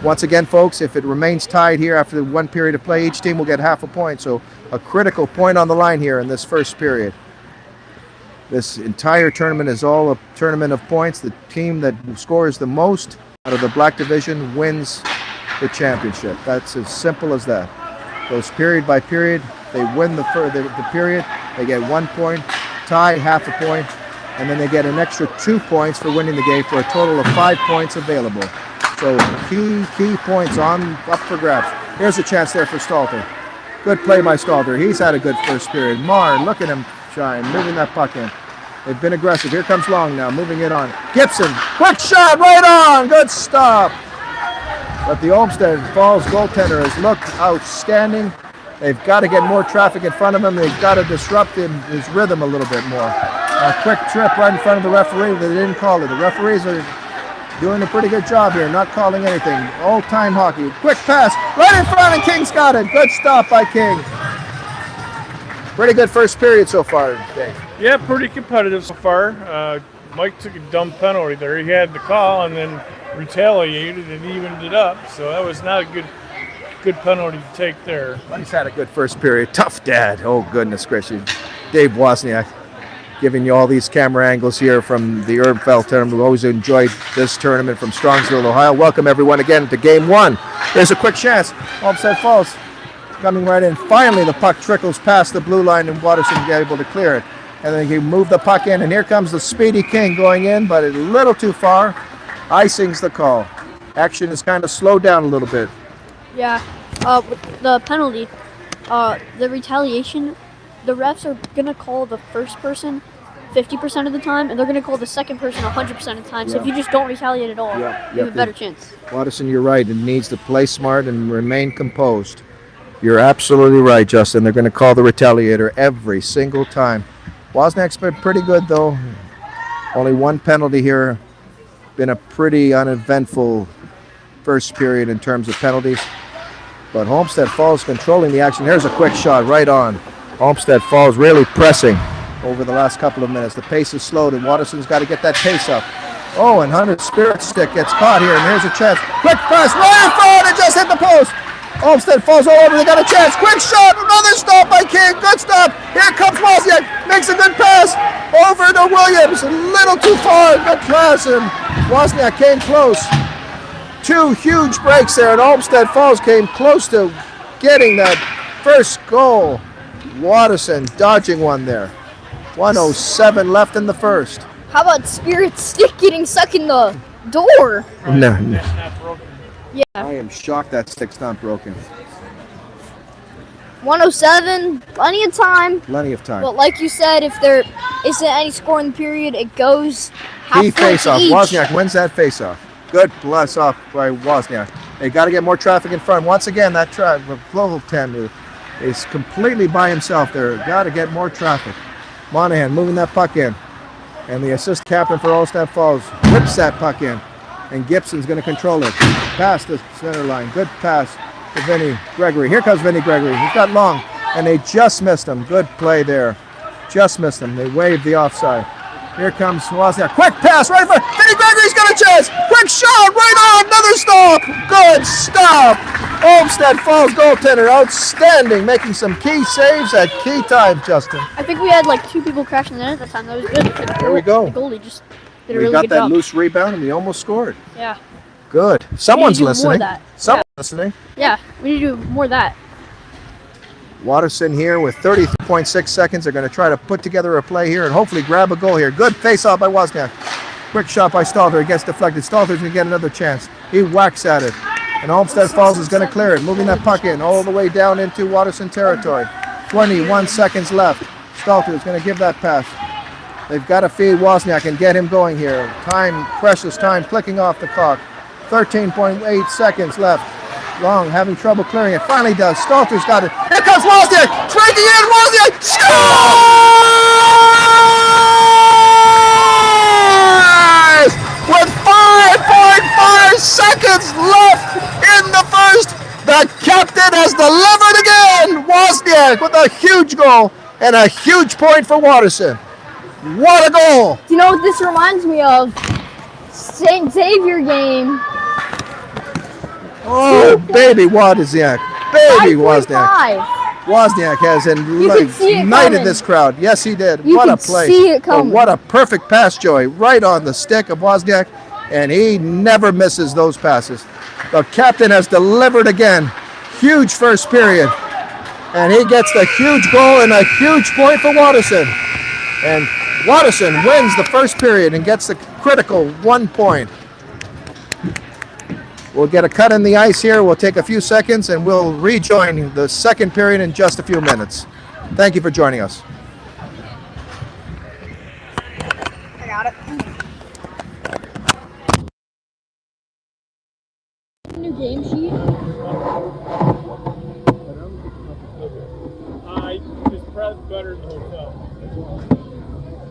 Once again, folks, if it remains tied here after the one period of play, each team will get half a point. So a critical point on the line here in this first period. This entire tournament is all a tournament of points. The team that scores the most out of the black division wins the championship. That's as simple as that. Goes period by period. They win the period. They get 1 point, tie half a point, and then they get an extra 2 points for winning the game for a total of 5 points available. So key points up for grabs. Here's a chance there for Stalter. Good play by Stalter. He's had a good first period. Marr, look at him shine, moving that puck in. They've been aggressive. Here comes Long now, moving it on. Gibson, quick shot, right on, good stop. But the Olmsted Falls goaltender has looked outstanding. They've got to get more traffic in front of him. They've got to disrupt his rhythm a little bit more. A quick trip right in front of the referee. They didn't call it. The referees are doing a pretty good job here, not calling anything. Old-time hockey. Quick pass right in front, and King's got it. Good stop by King. Pretty good first period so far, Dave. Yeah, pretty competitive so far. Mike took a dumb penalty there. He had the call and then retaliated and evened it up. So that was not a good penalty to take there. He's had a good first period. Tough dad. Oh, goodness gracious. Dave Wozniak giving you all these camera angles here from the EHRNFELT tournament. We've always enjoyed this tournament from Strongsville, Ohio. Welcome everyone again to game one. There's a quick chance. Olmsted Falls coming right in. Finally, the puck trickles past the blue line and Watterson is able to clear it. And then he moved the puck in, and here comes the speedy King going in, but a little too far. Icing's the call. Action is kind of slowed down a little bit. Yeah, with the penalty, the retaliation, the refs are going to call the first person 50% of the time, and they're going to call the second person 100% of the time. So if you just don't retaliate at all, you have a better chance. Watterson, you're right. It needs to play smart and remain composed. You're absolutely right, Justin. They're going to call the retaliator every single time. Wozniak's been pretty good, though. Only one penalty here. Been a pretty uneventful first period in terms of penalties. But Olmsted Falls controlling the action. Here's a quick shot right on. Olmsted Falls really pressing over the last couple of minutes. The pace is slowed, and Watterson's got to get that pace up. Oh, and Hunter's spirit stick gets caught here, and here's a chance. Quick pass right in front, it just hit the post. Olmsted falls all over, they got a chance. Quick shot, another stop by King, good stop. Here comes Wozniak, makes a good pass. Over to Williams, a little too far, good pass, and Wozniak came close. Two huge breaks there, and Olmsted Falls came close to getting that first goal. Watterson dodging one there. 1:07 left in the first. How about Spirit's stick getting stuck in the door? No. It's not broken. Yeah. I am shocked that stick's not broken. 1:07, plenty of time. Plenty of time. But like you said, if there isn't any score in the period, it goes Key half face-off. each. Wozniak wins that face-off. Good plus off by Wozniak. They got to get more traffic in front. Once again, that global 10 is completely by himself there. Got to get more traffic. Monahan moving that puck in. And the assist captain for Olmsted Falls whips that puck in. And Gibson's going to control it. Past the center line. Good pass to Vinny Gregory. Here comes Vinny Gregory. He's got Long. And they just missed him. Good play there. Just missed him. They waved the offside. Here comes Wozniak. Quick pass right in front. Vinny Gregory's got a chance. Quick shot right on. Another stop. Good stop. Olmsted Falls goaltender. Outstanding. Making some key saves at key times, Justin. I think we had like 2 people crashing the net at the time. That was good. There we go. The goalie just did a We really got good that job. loose rebound and we almost scored. Yeah. Good. Someone's do more of listening. that. Someone's listening. Yeah, we need to do more of that. Watterson here with 30.6 seconds. They're going to try to put together a play here and hopefully grab a goal here. Good face-off by Wozniak. Quick shot by Stalter. It gets deflected. Stalter's going to get another chance. He whacks at it. And Olmsted Falls is going to clear it. Moving that puck in all the way down into Watterson territory. 21 seconds left. Stalter is going to give that pass. They've got to feed Wozniak and get him going here. Time, precious time, clicking off the clock. 13.8 seconds left. Long having trouble clearing it. Finally does. Stalter's got it. Here comes Wozniak. Striking in. Wozniak scores! With 5.5 seconds left in the first, the captain has delivered again. Wozniak with a huge goal and a huge point for Watterson. What a goal! Do you know what this reminds me of? St. Xavier game. Oh, baby Wozniak. Baby Wozniak. 5.5. Wozniak has could see it ignited coming. this crowd. Yes, he did. You What a could play. see it Oh, coming. what a perfect pass, Joey. Right on the stick of Wozniak. and he never misses those passes. The captain has delivered again. Huge first period. And he gets the huge goal and a huge point for Watterson. And Watterson wins the first period and gets the critical 1 point. We'll get a cut in the ice here. We'll take a few seconds and we'll rejoin the second period in just a few minutes. Thank you for joining us. I got it. New game sheet. I just press better in the hotel.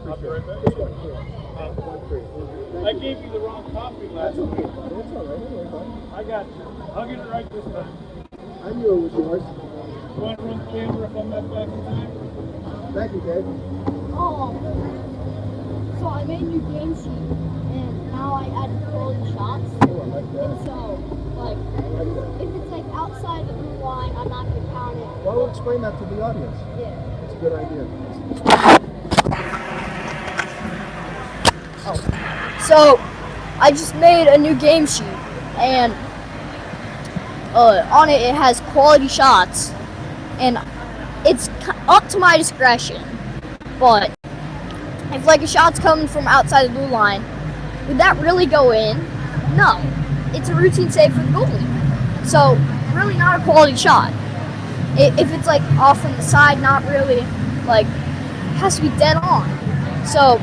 I'll be right back. I gave you the wrong coffee last week. That's all right. I got you. I'll get it right this time. I knew it was yours. You want to run the camera if I'm not back in time? Thank you, Dave. So I made a new game sheet, and now I added quality shots. And so, like, if it's like outside the blue line, I'm not going to count it. Well, we'll explain that to the audience. Yeah. That's a good idea. So, I just made a new game sheet, and on it has quality shots, and it's up to my discretion. But if like a shot's coming from outside the blue line, would that really go in? No, it's a routine save for the goalie. So really not a quality shot. If it's like off from the side, not really. Like, it has to be dead on. So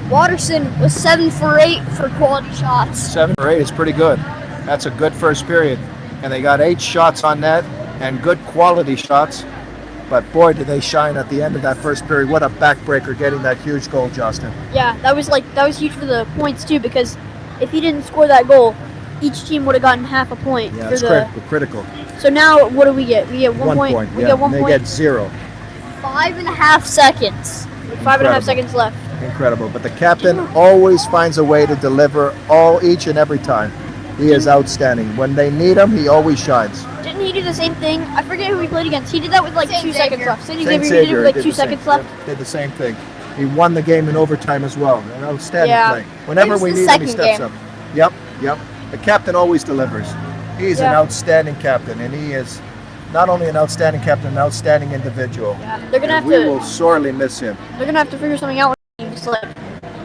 Watterson was 7 for 8 for quality shots. 7 for 8 is pretty good. That's a good first period. And they got 8 shots on net and good quality shots. But boy, did they shine at the end of that first period. What a backbreaker getting that huge goal, Justin. Yeah, that was huge for the points too, because if he didn't score that goal, each team would have gotten half a point. Yeah, for it's critical. So now what do we get? We get 1 point. We yeah, get 1 they point. get 0. 5.5 seconds. 5.5 seconds left. Incredible. But the captain always finds a way to deliver each and every time. He is outstanding. When they need him, he always shines. Didn't he do the same thing? I forget who he played against. He did that with like Saint 2 seconds Xavier. left. Saint Saint Xavier, he did it with like did 2 the same- seconds left. Did the same thing. He won the game in overtime as well. An outstanding Yeah. play. Whenever It was we the need him, he second steps game. up. Yep. The captain always delivers. He's an Yeah. outstanding captain, and he is not only an outstanding captain, an outstanding individual. Yeah, they're gonna And have we to. will sorely miss him. They're gonna have to figure something out. Just like,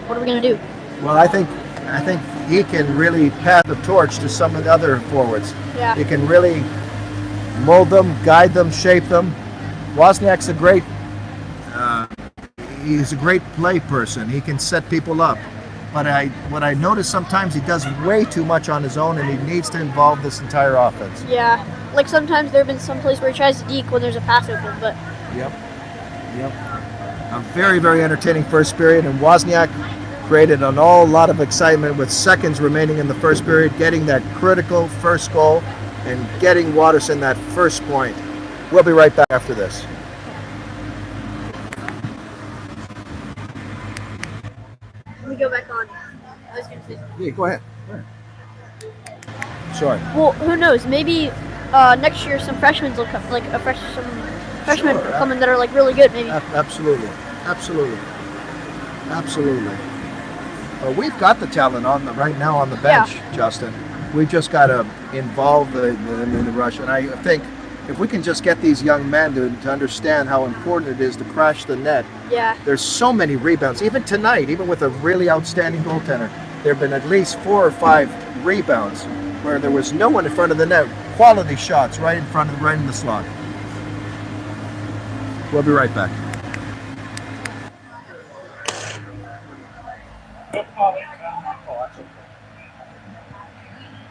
what are we gonna do? Well, I think he can really pass the torch to some of the other forwards. Yeah. He can really mold them, guide them, shape them. Wozniak's he's a great play person. He can set people up. But what I notice sometimes he does way too much on his own, and he needs to involve this entire offense. Yeah, like sometimes there have been some place where he tries to deke when there's a pass open, but Yep. A very, very entertaining first period, and Wozniak created a lot of excitement with seconds remaining in the first period, getting that critical first goal and getting Watterson that first point. We'll be right back after this. let me go back on. I was gonna say something. Yeah, go ahead. Sorry. Well, who knows? Maybe next year some freshmen will come, like some freshmen Sure, will come in that are like really good. Maybe. Absolutely. We've got the talent right now on the bench, Justin. We've just got to involve them in the rush. And I think if we can just get these young men to understand how important it is to crash the net. Yeah. There's so many rebounds. Even tonight, even with a really outstanding goaltender, there have been at least 4 or 5 rebounds where there was no one in front of the net. Quality shots right in the slot. We'll be right back.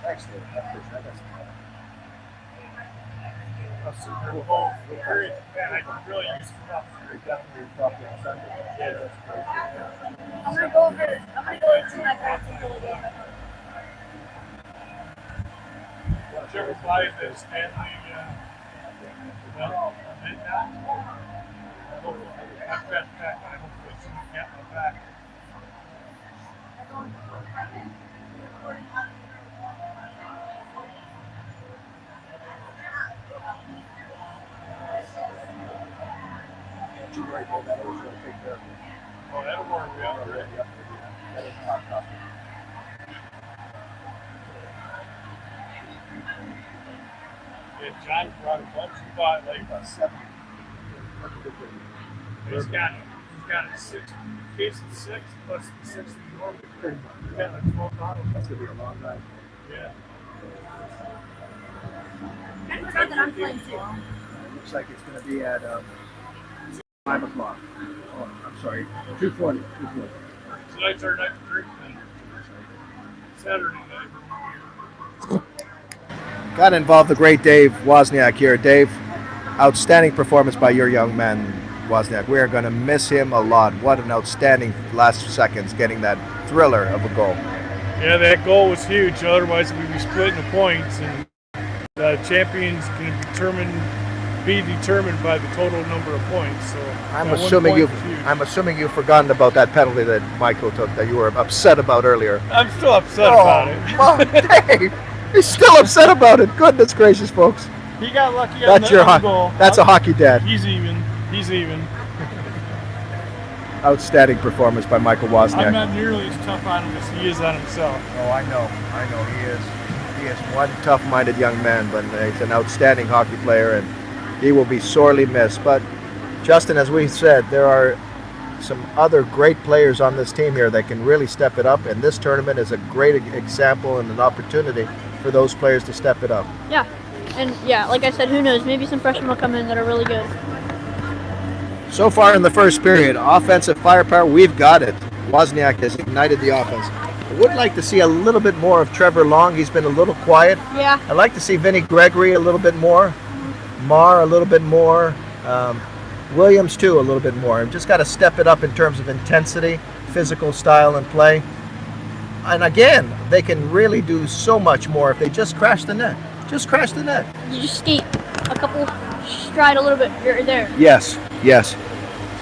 Thanks, Dave. I appreciate that. I'm gonna go into my practical again. Whichever flies is Stanley. I've got back. I hope it's get my back. Oh, that'll work out. John brought a bunch. He bought like About 7. he's got a 6 case of 6 plus the 6 of the York. He's got a 12 bottle. That's gonna be a long night. Yeah. Looks like it's going to be at 5 o'clock. Oh, I'm sorry, 2:40. 2:40. Tonight's our night for drink. Saturday night. Got to involve the great Dave Wozniak here. Dave, outstanding performance by your young man, Wozniak. We are going to miss him a lot. What an outstanding last seconds getting that thriller of a goal. Yeah, that goal was huge. Otherwise, we'd be splitting the points, and the champions can be determined by the total number of points. So I'm that 1 assuming point you've was huge. I'm assuming you've forgotten about that penalty that Michael took that you were upset about earlier. I'm still upset about it. Oh, Dave, he's still upset about it. Goodness gracious, folks. He got lucky on That's the your on goal. That's a hockey dad. He's even. He's even. Outstanding performance by Michael Wozniak. I'm not nearly as tough on him as he is on himself. Oh, I know he is. He is one tough-minded young man, but he's an outstanding hockey player, and he will be sorely missed. But Justin, as we said, there are some other great players on this team here that can really step it up, and this tournament is a great example and an opportunity for those players to step it up. Yeah, and yeah, like I said, who knows? Maybe some freshmen will come in that are really good. So far in the first period, offensive firepower, we've got it. Wozniak has ignited the offense. I would like to see a little bit more of Trevor Long. He's been a little quiet. Yeah. I'd like to see Vinny Gregory a little bit more. Marr a little bit more. Williams too a little bit more. I've just got to step it up in terms of intensity, physical style and play. And again, they can really do so much more if they just crash the net. Just crash the net. You just skate a couple stride a little bit here or there. Yes.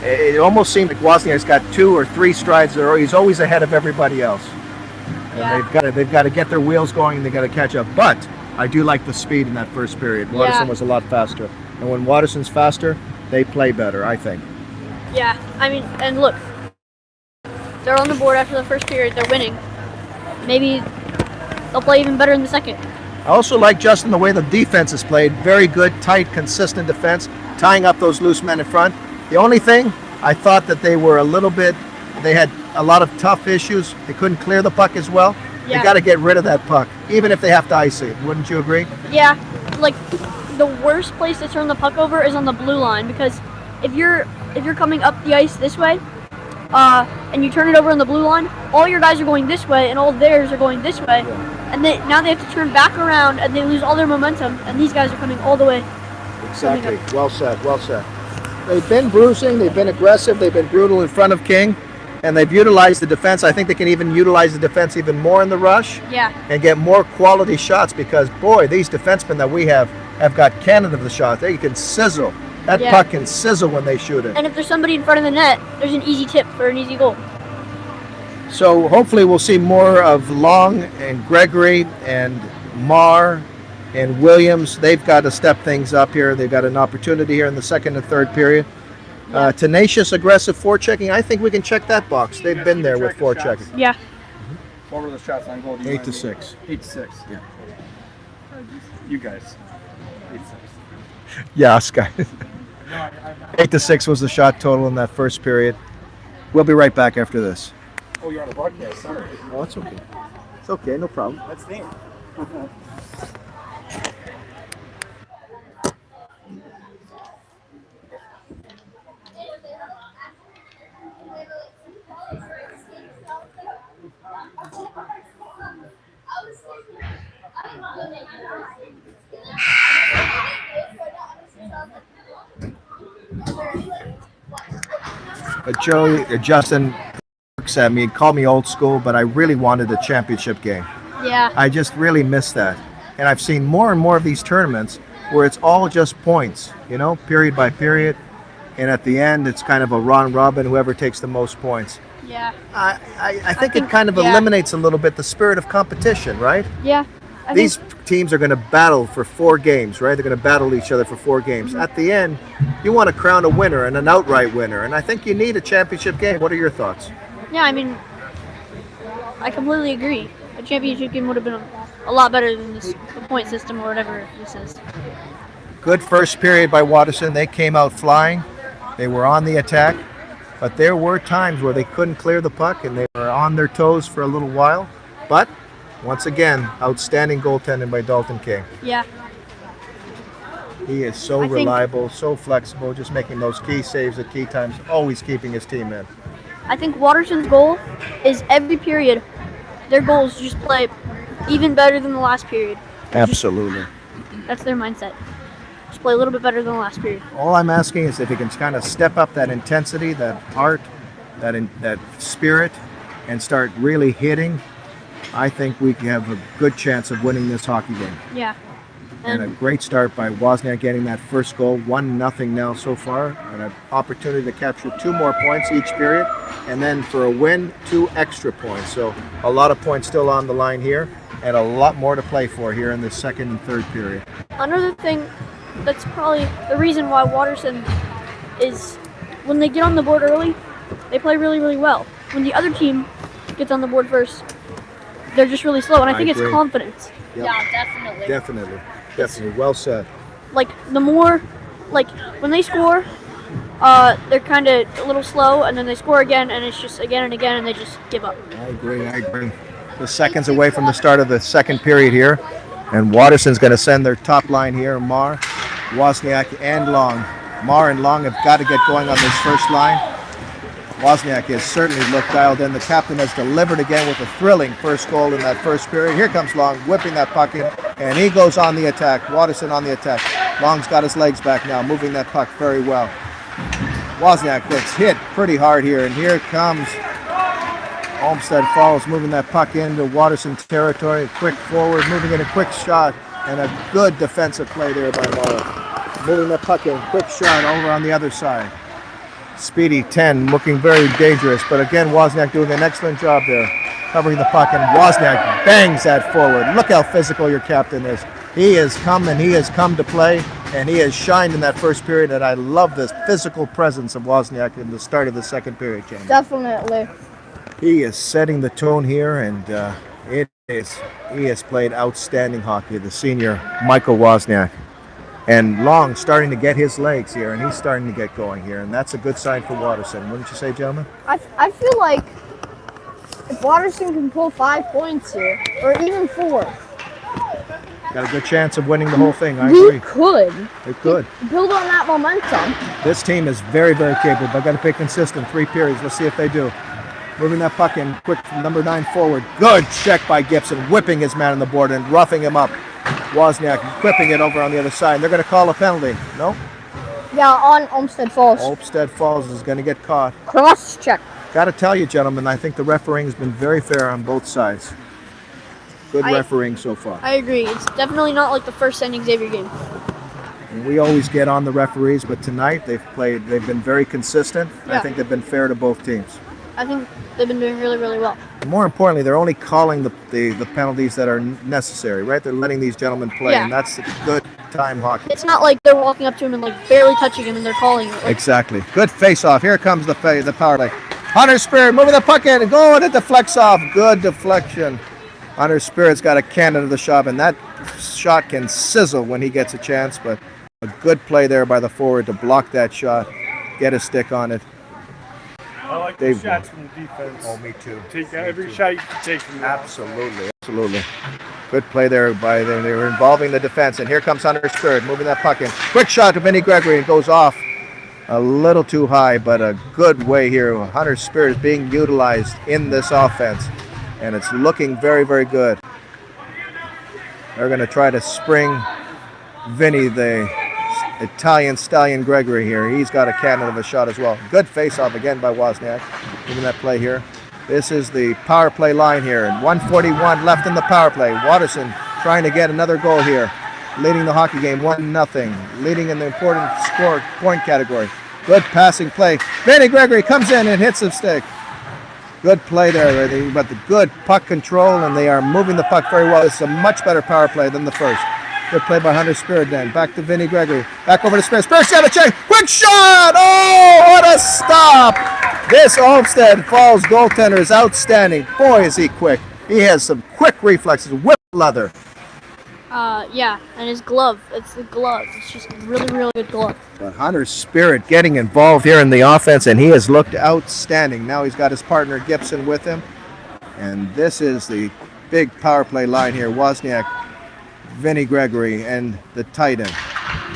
It almost seemed like Wozniak's got 2 or 3 strides there. He's always ahead of everybody else. And Yeah. they've got to get their wheels going and they've got to catch up. But I do like the speed in that first period. Watterson was a lot faster. And when Watterson's faster, they play better, I think. Yeah, I mean, and look, they're on the board after the first period. They're winning. Maybe they'll play even better in the second. I also like, Justin, the way the defense is played. Very good, tight, consistent defense, tying up those loose men in front. The only thing, I thought that they were they had a lot of tough issues. They couldn't clear the puck as well. Yeah. They got to get rid of that puck, even if they have to ice it. Wouldn't you agree? Yeah, like the worst place to turn the puck over is on the blue line, because if you're coming up the ice this way, and you turn it over on the blue line, all your guys are going this way and all theirs are going this way, and now they have to turn back around and they lose all their momentum, and these guys are coming all the way. Exactly. Well said. They've been bruising, they've been aggressive, they've been brutal in front of King, and they've utilized the defense. I think they can even utilize the defense even more in the rush. Yeah. And get more quality shots, because boy, these defensemen that we have got cannon of the shot. They can sizzle. That puck can sizzle when they shoot it. And if there's somebody in front of the net, there's an easy tip for an easy goal. So hopefully we'll see more of Long and Gregory and Marr and Williams. They've got to step things up here. They've got an opportunity here in the second and third period. Tenacious, aggressive forechecking. I think we can check that box. They've been there with forechecking. Yeah. What were the shots on goal? 8 to 6. 8 to 6. Yeah. You guys. 8 to 6. Yeah, us guys. 8 to 6 was the shot total in that first period. We'll be right back after this. Oh, you're on the broadcast. Sorry. Oh, it's okay. It's okay, no problem. That's neat. But Justin at me and called me old school, but I really wanted a championship game. Yeah. I just really miss that. And I've seen more and more of these tournaments where it's all just points, period by period. And at the end, it's kind of a round robin, whoever takes the most points. Yeah. I think it kind of eliminates a little bit the spirit of competition, right? Yeah. These teams are going to battle for 4 games, right? They're going to battle each other for 4 games. Mm-hmm. At the end, you want to crown a winner and an outright winner. And I think you need a championship game. What are your thoughts? Yeah, I mean, I completely agree. A championship game would have been a lot better than the point system or whatever this is. Good first period by Watterson. They came out flying. They were on the attack. But there were times where they couldn't clear the puck and they were on their toes for a little while. But once again, outstanding goaltending by Dalton King. Yeah. He is so reliable, so flexible, just making those key saves at key times, always keeping his team in. I think Watterson's goal is every period, their goal is just play even better than the last period. Absolutely. That's their mindset. Just play a little bit better than the last period. All I'm asking is if he can kind of step up that intensity, that heart, that spirit, and start really hitting, I think we can have a good chance of winning this hockey game. Yeah. And a great start by Wozniak getting that first goal, 1-0 now so far, and an opportunity to capture 2 more points each period, and then for a win, 2 extra points. So a lot of points still on the line here, and a lot more to play for here in the second and third period. Another thing that's probably the reason why Watterson is, when they get on the board early, they play really, really well. When the other team gets on the board first, they're just really slow, and I think it's confidence. Yep. Yeah, definitely. Definitely. Well said. Like, the more, like, when they score, they're kind of a little slow, and then they score again, and it's just again and again, and they just give up. I agree. The seconds away from the start of the second period here, and Watterson's going to send their top line here, Marr, Wozniak, and Long. Marr and Long have got to get going on this first line. Wozniak has certainly looked dialed in. The captain has delivered again with a thrilling first goal in that first period. Here comes Long, whipping that puck in, and he goes on the attack. Watterson on the attack. Long's got his legs back now, moving that puck very well. Wozniak gets hit pretty hard here, and here comes Olmsted Falls, moving that puck into Watterson's territory. Quick forward, moving in a quick shot, and a good defensive play there by Marr. Moving that puck in, quick shot over on the other side. Speedy 10, looking very dangerous, but again, Wozniak doing an excellent job there, covering the puck, and Wozniak bangs that forward. Look how physical your captain is. He has come to play, and he has shined in that first period, and I love this physical presence of Wozniak in the start of the second period, Jamie. Definitely. He is setting the tone here, and he has played outstanding hockey, the senior Michael Wozniak. And Long starting to get his legs here, and he's starting to get going here, and that's a good sign for Watterson, wouldn't you say, gentlemen? I feel like if Watterson can pull 5 points here, or even 4, got a good chance of winning the whole thing. I agree. It could. Build on that momentum. This team is very, very capable. They've got to be consistent. 3 periods. Let's see if they do. Moving that puck in quick from number 9 forward. Good check by Gibson, whipping his man on the board and roughing him up. Wozniak whipping it over on the other side. They're going to call a penalty. No? Yeah, on Olmsted Falls. Olmsted Falls is going to get caught. Cross check. Got to tell you, gentlemen, I think the refereeing has been very fair on both sides. Good refereeing so far. I agree. It's definitely not like the first St. Xavier game. And we always get on the referees, but tonight they've been very consistent. Yeah. I think they've been fair to both teams. I think they've been doing really, really well. And more importantly, they're only calling the penalties that are necessary, right? They're letting these gentlemen play, and that's good time hockey. It's not like they're walking up to him and like barely touching him and they're calling it. Like, Exactly. Good face-off. Here comes the power play. Hunter Spirit moving the puck in and going, it deflects off. Good deflection. Hunter Spirit's got a cannon to the shot, and that shot can sizzle when he gets a chance, but a good play there by the forward to block that shot, get a stick on it. I like the shots from the defense. Oh, me too. Take every shot you can take from that. Absolutely. Good play there by them. They were involving the defense, and here comes Hunter Spirit moving that puck in. Quick shot to Vinny Gregory, and goes off a little too high, but a good way here. Hunter Spirit is being utilized in this offense, and it's looking very, very good. They're going to try to spring Vinny, the Italian stallion Gregory here. He's got a cannon of a shot as well. Good face-off again by Wozniak. Giving that play here. This is the power play line here. And 1:41 left in the power play. Watterson trying to get another goal here. Leading the hockey game 1-0. Leading in the important score point category. Good passing play. Vinny Gregory comes in and hits the stick. Good play there. But the good puck control, and they are moving the puck very well. It's a much better power play than the first. Good play by Hunter Spirit then. Back to Vinny Gregory. Back over to Spirit. Spirit's got a check. Quick shot! Oh, what a stop! This Olmsted Falls goaltender is outstanding. Boy, is he quick. He has some quick reflexes. Whip leather. Yeah, and his glove. It's the glove. It's just a really, really good glove. But Hunter's Spirit getting involved here in the offense, and he has looked outstanding. Now he's got his partner Gibson with him. And this is the big power play line here. Wozniak, Vinny Gregory, and the tight end.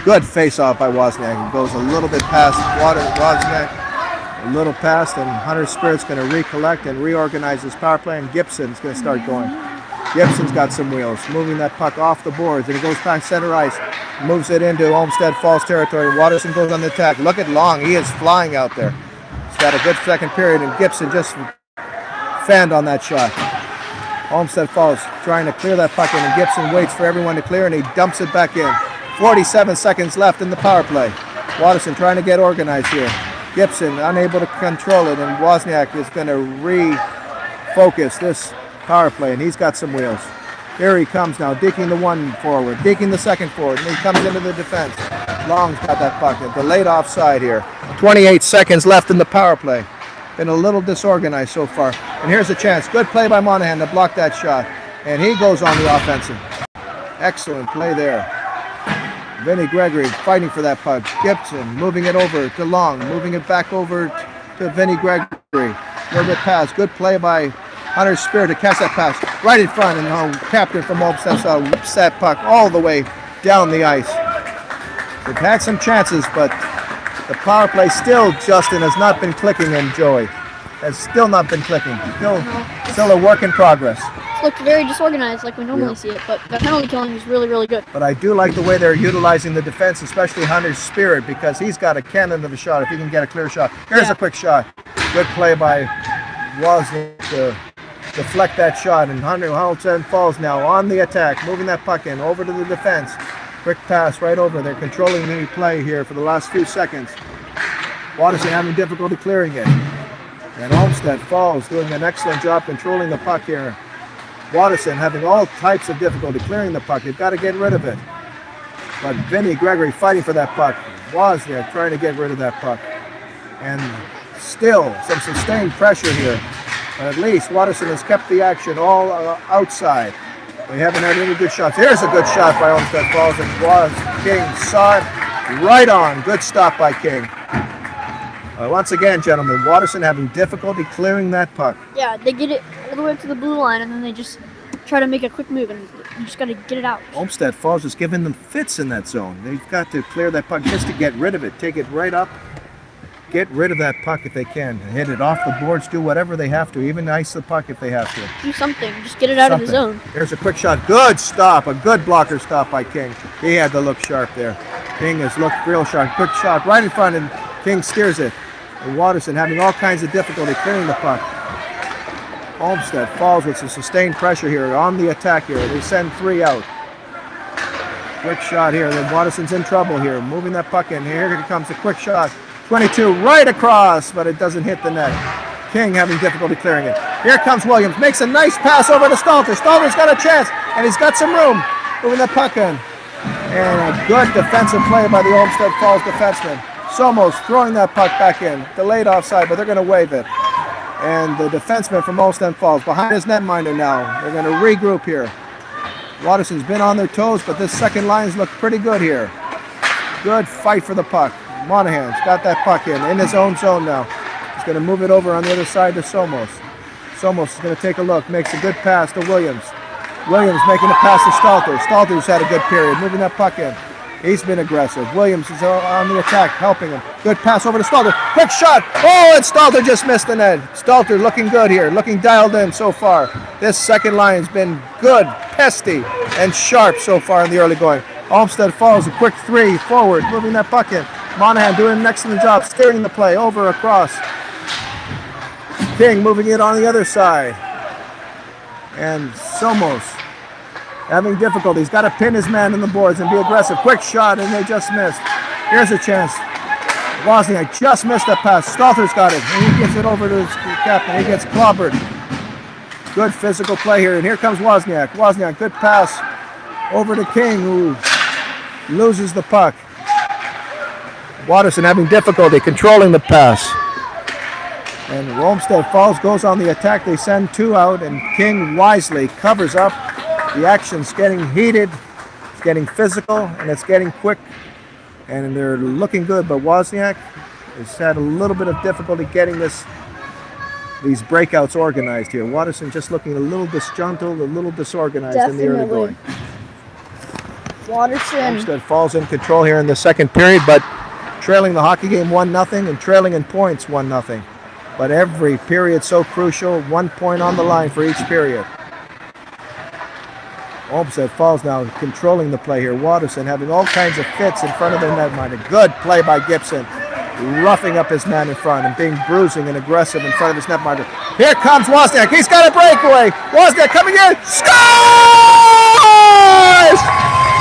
Good face-off by Wozniak. He goes a little bit past Wozniak, a little past, and Hunter's Spirit's going to recollect and reorganize his power play, and Gibson's going to start going. Gibson's got some wheels, moving that puck off the boards, and it goes past center ice, moves it into Olmsted Falls territory. Watterson goes on the attack. Look at Long. He is flying out there. He's got a good second period, and Gibson just fanned on that shot. Olmsted Falls trying to clear that puck in, and Gibson waits for everyone to clear, and he dumps it back in. 47 seconds left in the power play. Watterson trying to get organized here. Gibson unable to control it, and Wozniak is going to refocus this power play, and he's got some wheels. Here he comes now, deking the one forward, deking the second forward, and he comes into the defense. Long's got that puck. Delayed offside here. 28 seconds left in the power play. Been a little disorganized so far. And here's a chance. Good play by Monahan to block that shot. And he goes on the offensive. Excellent play there. Vinny Gregory fighting for that puck. Gibson moving it over to Long, moving it back over to Vinny Gregory. Little bit pass. Good play by Hunter's Spirit to catch that pass right in front, and captain from Olmsted whips that puck all the way down the ice. They've had some chances, but the power play still, Justin, has not been clicking, and Joey has still not been clicking. Still a work in progress. It's looked very disorganized like we normally see it, but the penalty killing is really, really good. But I do like the way they're utilizing the defense, especially Hunter's Spirit, because he's got a cannon of a shot if he can get a clear shot. Here's a quick shot. Good play by Wozniak to deflect that shot, and Olmsted Falls now on the attack, moving that puck in over to the defense. Quick pass right over. They're controlling the play here for the last few seconds. Watterson having difficulty clearing it. And Olmsted Falls doing an excellent job controlling the puck here. Watterson having all types of difficulty clearing the puck. They've got to get rid of it. But Vinny Gregory fighting for that puck. Wozniak trying to get rid of that puck. And still some sustained pressure here. But at least Watterson has kept the action all outside. They haven't had any good shots. Here's a good shot by Olmsted Falls, and King saw it right on. Good stop by King. Once again, gentlemen, Watterson having difficulty clearing that puck. Yeah, they get it all the way up to the blue line, and then they just try to make a quick move, and you just got to get it out. Olmsted Falls is giving them fits in that zone. They've got to clear that puck just to get rid of it. Take it right up. Get rid of that puck if they can. Hit it off the boards. Do whatever they have to. Even ice the puck if they have to. Do something. Just get it out of the zone. Here's a quick shot. Good stop. A good blocker stop by King. He had to look sharp there. King has looked real sharp. Quick shot right in front, and King steers it. And Watterson having all kinds of difficulty clearing the puck. Olmsted Falls with some sustained pressure here on the attack here. They send 3 out. Quick shot here. Then Watterson's in trouble here. Moving that puck in. Here comes a quick shot. 22 right across, but it doesn't hit the net. King having difficulty clearing it. Here comes Williams. Makes a nice pass over to Stalter. Stalter's got a chance, and he's got some room. Moving that puck in. And a good defensive play by the Olmsted Falls defenseman. Somos throwing that puck back in. Delayed offside, but they're going to wave it. And the defenseman from Olmsted Falls behind his netminder now. They're going to regroup here. Watterson's been on their toes, but this second line's look pretty good here. Good fight for the puck. Monahan's got that puck in his own zone now. He's going to move it over on the other side to Somos. Somos is going to take a look, makes a good pass to Williams. Williams making a pass to Stalter. Stalter's had a good period, moving that puck in. He's been aggressive. Williams is on the attack, helping him. Good pass over to Stalter. Quick shot. Oh, and Stalter just missed the net. Stalter looking good here, looking dialed in so far. This second line's been good, pesty, and sharp so far in the early going. Olmsted Falls, a quick 3 forward, moving that puck in. Monahan doing an excellent job steering the play over across. King moving it on the other side. And Somos having difficulties. Got to pin his man in the boards and be aggressive. Quick shot, and they just missed. Here's a chance. Wozniak just missed that pass. Stalter's got it, and he gets it over to his captain. He gets clobbered. Good physical play here, and here comes Wozniak. Wozniak, good pass over to King, who loses the puck. Watterson having difficulty controlling the pass. And Olmsted Falls goes on the attack. They send 2 out, and King wisely covers up. The action's getting heated getting physical and it's getting quick, and they're looking good. But Wozniak has had a little bit of difficulty getting these breakouts organized here. Watterson just looking a little disjuntled, a little disorganized in the early Definitely. going. Watterson. Olmsted falls in control here in the second period, but trailing the hockey game 1-0 and trailing in points 1-0. But every period so crucial, 1 point on the line for each period. Olmsted Falls now controlling the play here. Watterson having all kinds of fits in front of the netminder. Good play by Gibson, roughing up his man in front and being bruising and aggressive in front of his netminder. Here comes Wozniak. He's got a breakaway. Wozniak coming in. Scores!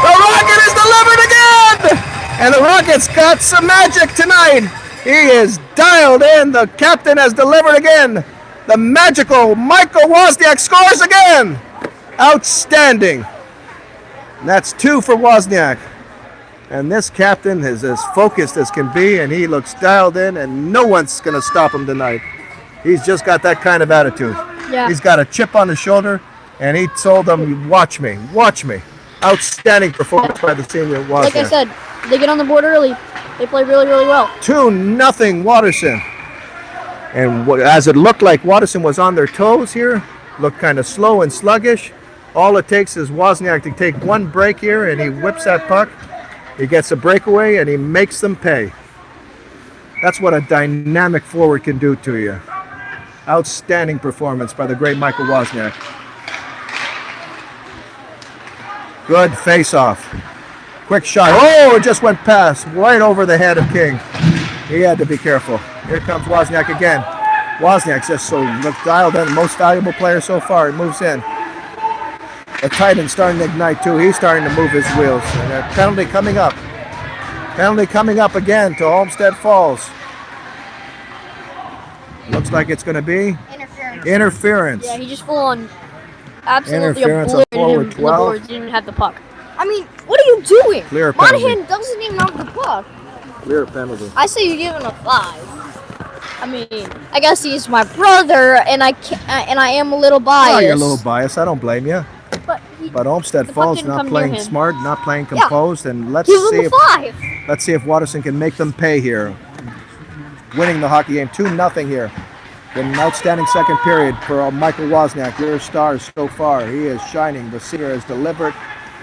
The Rocket is delivered again! And the Rockets got some magic tonight. He is dialed in. The captain has delivered again. The magical Michael Wozniak scores again. Outstanding. And that's 2 for Wozniak. And this captain is as focused as can be, and he looks dialed in, and no one's going to stop him tonight. He's just got that kind of attitude. Yeah. He's got a chip on his shoulder, and he told them, watch me, watch me. Outstanding performance by the senior Wozniak. Like I said, they get on the board early. They play really, really well. 2-0 Watterson. And as it looked like Watterson was on their toes here, looked kind of slow and sluggish. All it takes is Wozniak to take one break here, and he whips that puck. He gets a breakaway, and he makes them pay. That's what a dynamic forward can do to you. Outstanding performance by the great Michael Wozniak. Good face-off. Quick shot. Oh, it just went past, right over the head of King. He had to be careful. Here comes Wozniak again. Wozniak's just so dialed in, most valuable player so far. He moves in. The Titan's starting to ignite too. He's starting to move his wheels. And a penalty coming up. Penalty coming up again to Olmsted Falls. Looks like it's going to be interference. Yeah, he just full on absolutely Interference on obliterated him forward on the 12. boards. He didn't even have the puck. I mean, what are you doing? Clear penalty. Monahan doesn't even have the puck. Clear penalty. I say you give him a 5. I mean, I guess he's my brother, and I am a little biased. Oh, you're a little biased. I don't blame you. But But Olmsted The puck Falls didn't not come near playing him. smart, not playing composed, and let's give see him a if 5. let's see if Watterson can make them pay here. Winning the hockey game 2-0 here. Been an outstanding second period for Michael Wozniak, your star so far. He is shining. The senior has delivered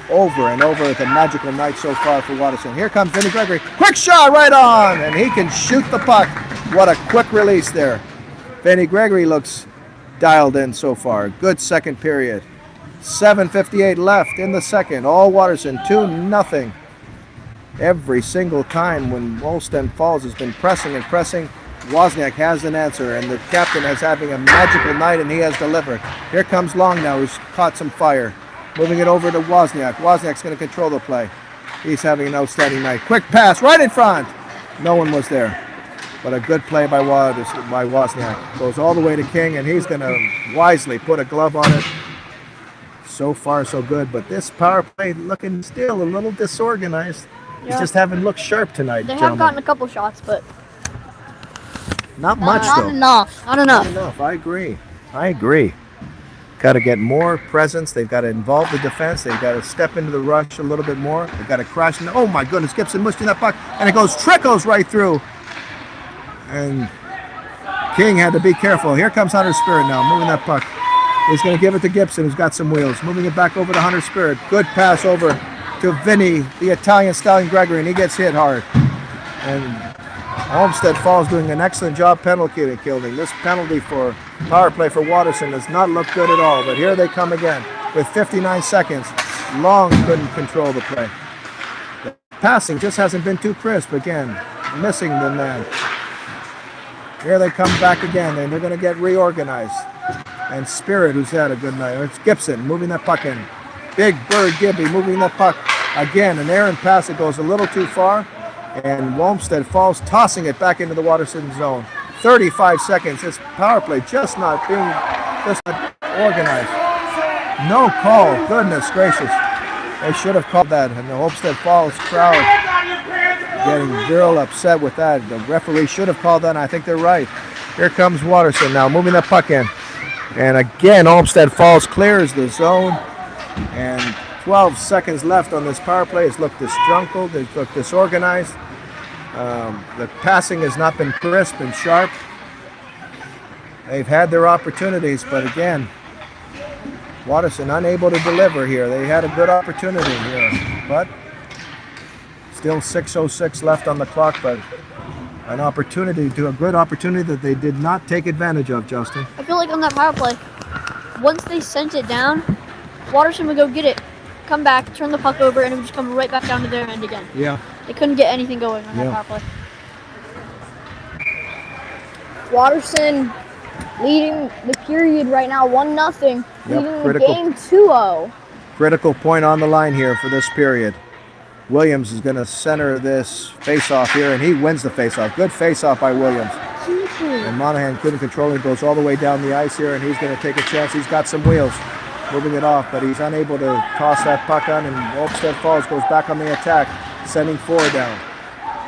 over and over with a magical night so far for Watterson. Here comes Vinny Gregory. Quick shot right on, and he can shoot the puck. What a quick release there. Vinny Gregory looks dialed in so far. Good second period. 7:58 left in the second. All Watterson 2-0. Every single time when Olmsted Falls has been pressing and pressing, Wozniak has an answer, and the captain is having a magical night, and he has delivered. Here comes Long now, who's caught some fire. Moving it over to Wozniak. Wozniak's going to control the play. He's having an outstanding night. Quick pass right in front. No one was there. But a good play by Wozniak. Goes all the way to King, and he's going to wisely put a glove on it. So far, so good. But this power play looking still a little disorganized. Yeah. He just haven't looked sharp tonight, They have gentlemen. gotten a couple shots, but Not much, not though. enough. Not Not enough. enough. I agree. Got to get more presence. They've got to involve the defense. They've got to step into the rush a little bit more. They've got to crash. Oh my goodness, Gibson mushing that puck, and it trickles right through. And King had to be careful. Here comes Hunter Spirit now, moving that puck. He's going to give it to Gibson, who's got some wheels. Moving it back over to Hunter Spirit. Good pass over to Vinny, the Italian Stallion Gregory, and he gets hit hard. And Olmsted Falls doing an excellent job penalty killing. This penalty for power play for Watterson does not look good at all. But here they come again with 59 seconds. Long couldn't control the play. The passing just hasn't been too crisp again. Missing the man. Here they come back again, and they're going to get reorganized. And Spirit, who's had a good night. It's Gibson moving that puck in. Big Bird Gibby moving that puck. Again, an errant pass that goes a little too far. And Olmsted Falls tossing it back into the Watterson zone. 35 seconds. This power play just not organized. No call. Goodness gracious. They should have called that. And the Olmsted Falls crowd getting real upset with that. The referee should have called that, and I think they're right. Here comes Watterson now, moving that puck in. And again, Olmsted Falls clears the zone. And 12 seconds left on this power play. It's looked disgruntled. It's looked disorganized. The passing has not been crisp and sharp. They've had their opportunities, but again, Watterson unable to deliver here. They had a good opportunity here, but still 6:06 left on the clock, but a good opportunity that they did not take advantage of, Justin. I feel like on that power play, once they sent it down, Watterson would go get it, come back, turn the puck over, and it would just come right back down to their end again. Yeah. They couldn't get anything going on that power play. Watterson leading the period right now, 1-0. Leading the critical. game 2-0. Critical point on the line here for this period. Williams is going to center this face-off here, and he wins the face-off. Good face-off by Williams. And Monahan couldn't control it. Goes all the way down the ice here, and he's going to take a chance. He's got some wheels, moving it off, but he's unable to toss that puck on, and Olmsted Falls goes back on the attack, sending 4 down.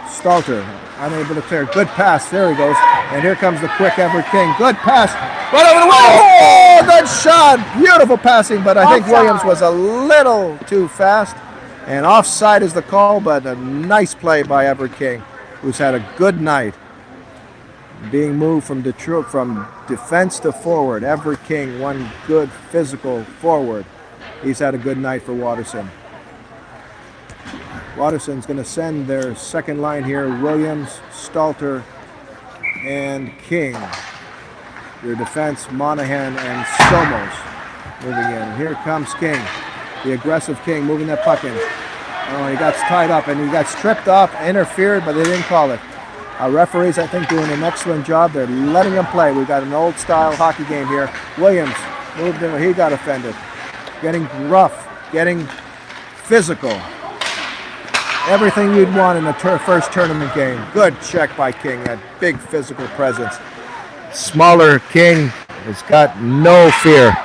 Stalter, unable to clear. Good pass. There he goes. And here comes the quick Everett King. Good pass. Right over the wall. Oh, good shot. Beautiful passing, but I think Williams was a little too fast. And offside is the call, but a nice play by Everett King, who's had a good night. Being moved from Detroit, from defense to forward. Everett King, one good physical forward. He's had a good night for Watterson. Watterson's going to send their second line here, Williams, Stalter, and King. Their defense, Monahan and Somos moving in. And here comes King, the aggressive King, moving that puck in. Oh, he got tied up and he got stripped off, interfered, but they didn't call it. Our referees, I think, doing an excellent job. They're letting him play. We've got an old-style hockey game here. Williams moved in, he got offended. Getting rough, getting physical. Everything you'd want in a first tournament game. Good check by King, that big physical presence. Smaller King has got no fear.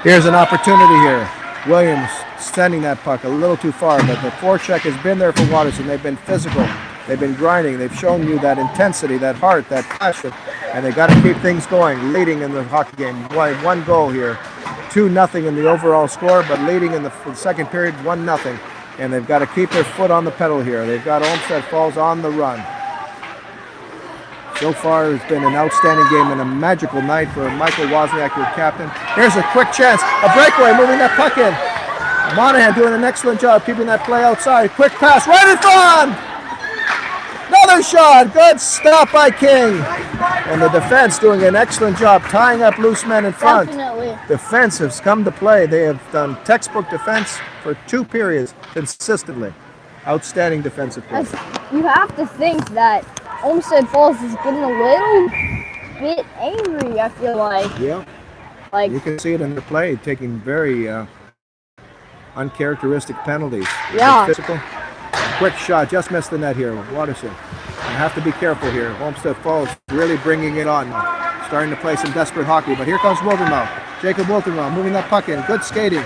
Here's an opportunity here. Williams sending that puck a little too far, but the forecheck has been there for Watterson. They've been physical. They've been grinding. They've shown you that intensity, that heart, that passion, and they've got to keep things going, leading in the hockey game. One goal here, 2-0 in the overall score, but leading in the second period, 1-0. And they've got to keep their foot on the pedal here. They've got Olmsted Falls on the run. So far, it's been an outstanding game and a magical night for Michael Wozniak, your captain. Here's a quick chance, a breakaway, moving that puck in. Monahan doing an excellent job keeping that play outside. Quick pass, right in front! Another shot, good stop by King. And the defense doing an excellent job tying up loose men in front. Definitely. Defense has come to play. They have done textbook defense for 2 periods consistently. Outstanding defensive play. You have to think that Olmsted Falls is getting a little bit angry, I feel like. Yeah. Like, you can see it in their play, taking very uncharacteristic penalties. Yeah. Physical. Quick shot, just missed the net here. Watterson. You have to be careful here. Olmsted Falls really bringing it on now. Starting to play some desperate hockey, but here comes Wildermouth. Jacob Wildermouth moving that puck in. Good skating.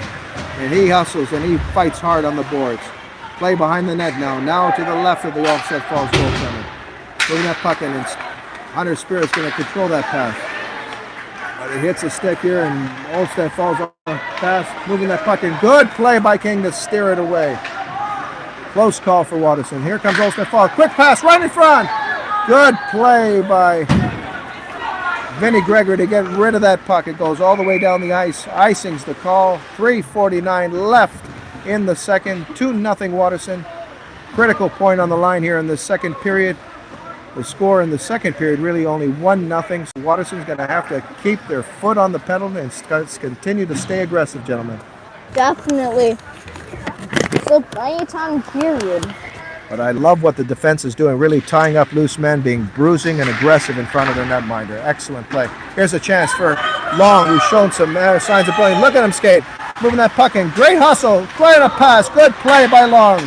And he hustles and he fights hard on the boards. Play behind the net now. Now to the left of the Olmsted Falls goaltender. Moving that puck in, and Hunter Spirit's going to control that pass. But it hits a stick here, and Olmsted Falls on the pass. Moving that puck in. Good play by King to steer it away. Close call for Watterson. Here comes Olmsted Falls. Quick pass right in front. Good play by Vinny Gregory to get rid of that puck. It goes all the way down the ice. Icing's the call. 3:49 left in the second. 2-0 Watterson. Critical point on the line here in the second period. The score in the second period really only 1-0. So Watterson's going to have to keep their foot on the pedal and continue to stay aggressive, gentlemen. definitely. Still plenty of time period. But I love what the defense is doing, really tying up loose men, being bruising and aggressive in front of their netminder. Excellent play. Here's a chance for Long, who's shown some signs of brilliance. Look at him skate. Moving that puck in. Great hustle. Great a pass. Good play by Long.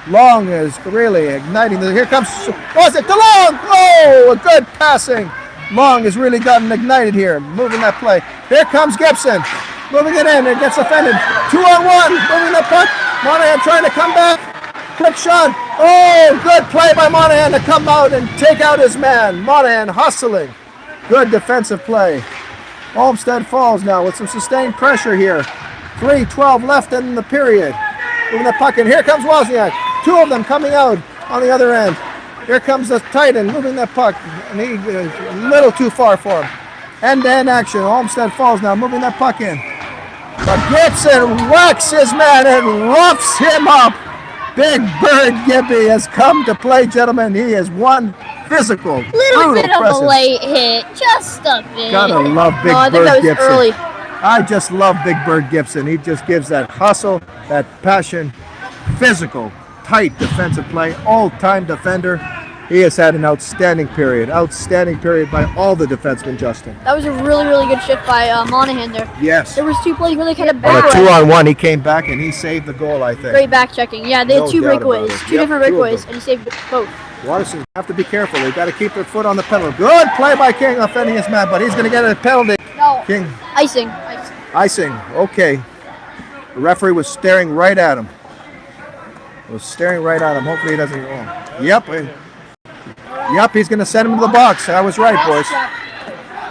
Long is really igniting. Here comes, was it DeLong? Oh, a good passing. Long has really gotten ignited here. Moving that play. Here comes Gibson. Moving it in. It gets offended. 2-on-1. Moving that puck. Monahan trying to come back. Quick shot. Oh, good play by Monahan to come out and take out his man. Monahan hustling. Good defensive play. Olmsted Falls now with some sustained pressure here. 3:12 left in the period. moving the puck in. Here comes Wozniak. Two of them coming out on the other end. Here comes the tight end moving that puck, and he a little too far for him. End-to-end action. Olmsted Falls now moving that puck in. But Gibson whacks his man and roughs him up. Big Bird Gibby has come to play, gentlemen. He is one physical, Little bit of presence. a late hit, just a bit. Gotta love Big No, I think Bird that was Gibson. early. I just love Big Bird Gibson. He just gives that hustle, that passion, physical, tight defensive play, all-time defender. He has had an outstanding period by all the defensemen, Justin. That was a really, really good shift by Monahan there. Yes. There was two plays where they kind of On back. a 2-on-1, he came back and he saved the goal, I think. Great back checking. Yeah, they No had two doubt about breakaways, it. two Yep, different two of breakaways, them. and he saved both. Watterson have to be careful. They've got to keep their foot on the pedal. Good play by King offending his man, but he's going to get a penalty. No. King Icing. icing. Okay. The referee was staring right at him. Hopefully he doesn't go wrong. Yep, he's going to send him to the box. I was right, boys.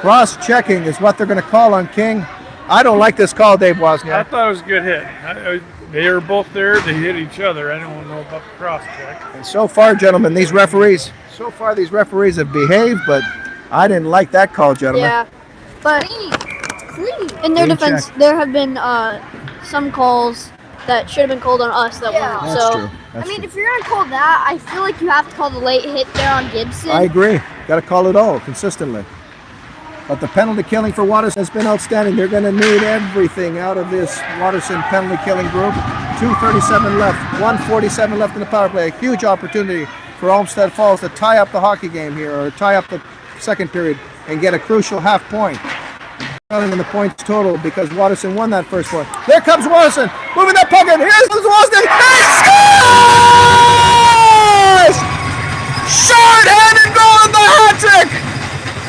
Cross-checking is what they're going to call on King. I don't like this call, Dave I Wozniak. thought it was a good hit. They were both there. They hit each other. I don't know about the cross check. And so far, gentlemen, these referees have behaved, but I didn't like that call, gentlemen. Yeah, but Clean. in their Clean defense, check. there have been some calls that should have been called on us that Yeah. weren't. That's So true. That's I mean, true. if you're gonna call that, I feel like you have to call the late hit there on Gibson. I agree. Got to call it all consistently. But the penalty killing for Watterson has been outstanding. They're going to need everything out of this Watterson penalty killing group. 2:37 left, 1:47 left in the power play. A huge opportunity for Olmsted Falls to tie up the hockey game here, or tie up the second period and get a crucial half point. In the points total because Watterson won that first one. There comes Watterson, moving that puck in. Here's Wozniak. He scores! Short-handed goal in the hat trick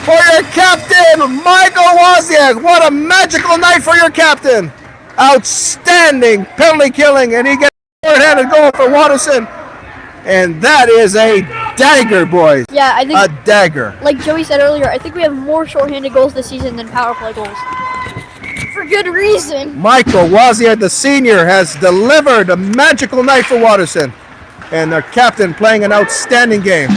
for your captain, Michael Wozniak. What a magical night for your captain. Outstanding penalty killing, and he gets a short-handed goal for Watterson. And that is a dagger, boys. yeah, I think A dagger. like Joey said earlier, I think we have more shorthanded goals this season than power play goals. For good reason. Michael Wozniak, the senior, has delivered a magical night for Watterson. And their captain playing an outstanding game.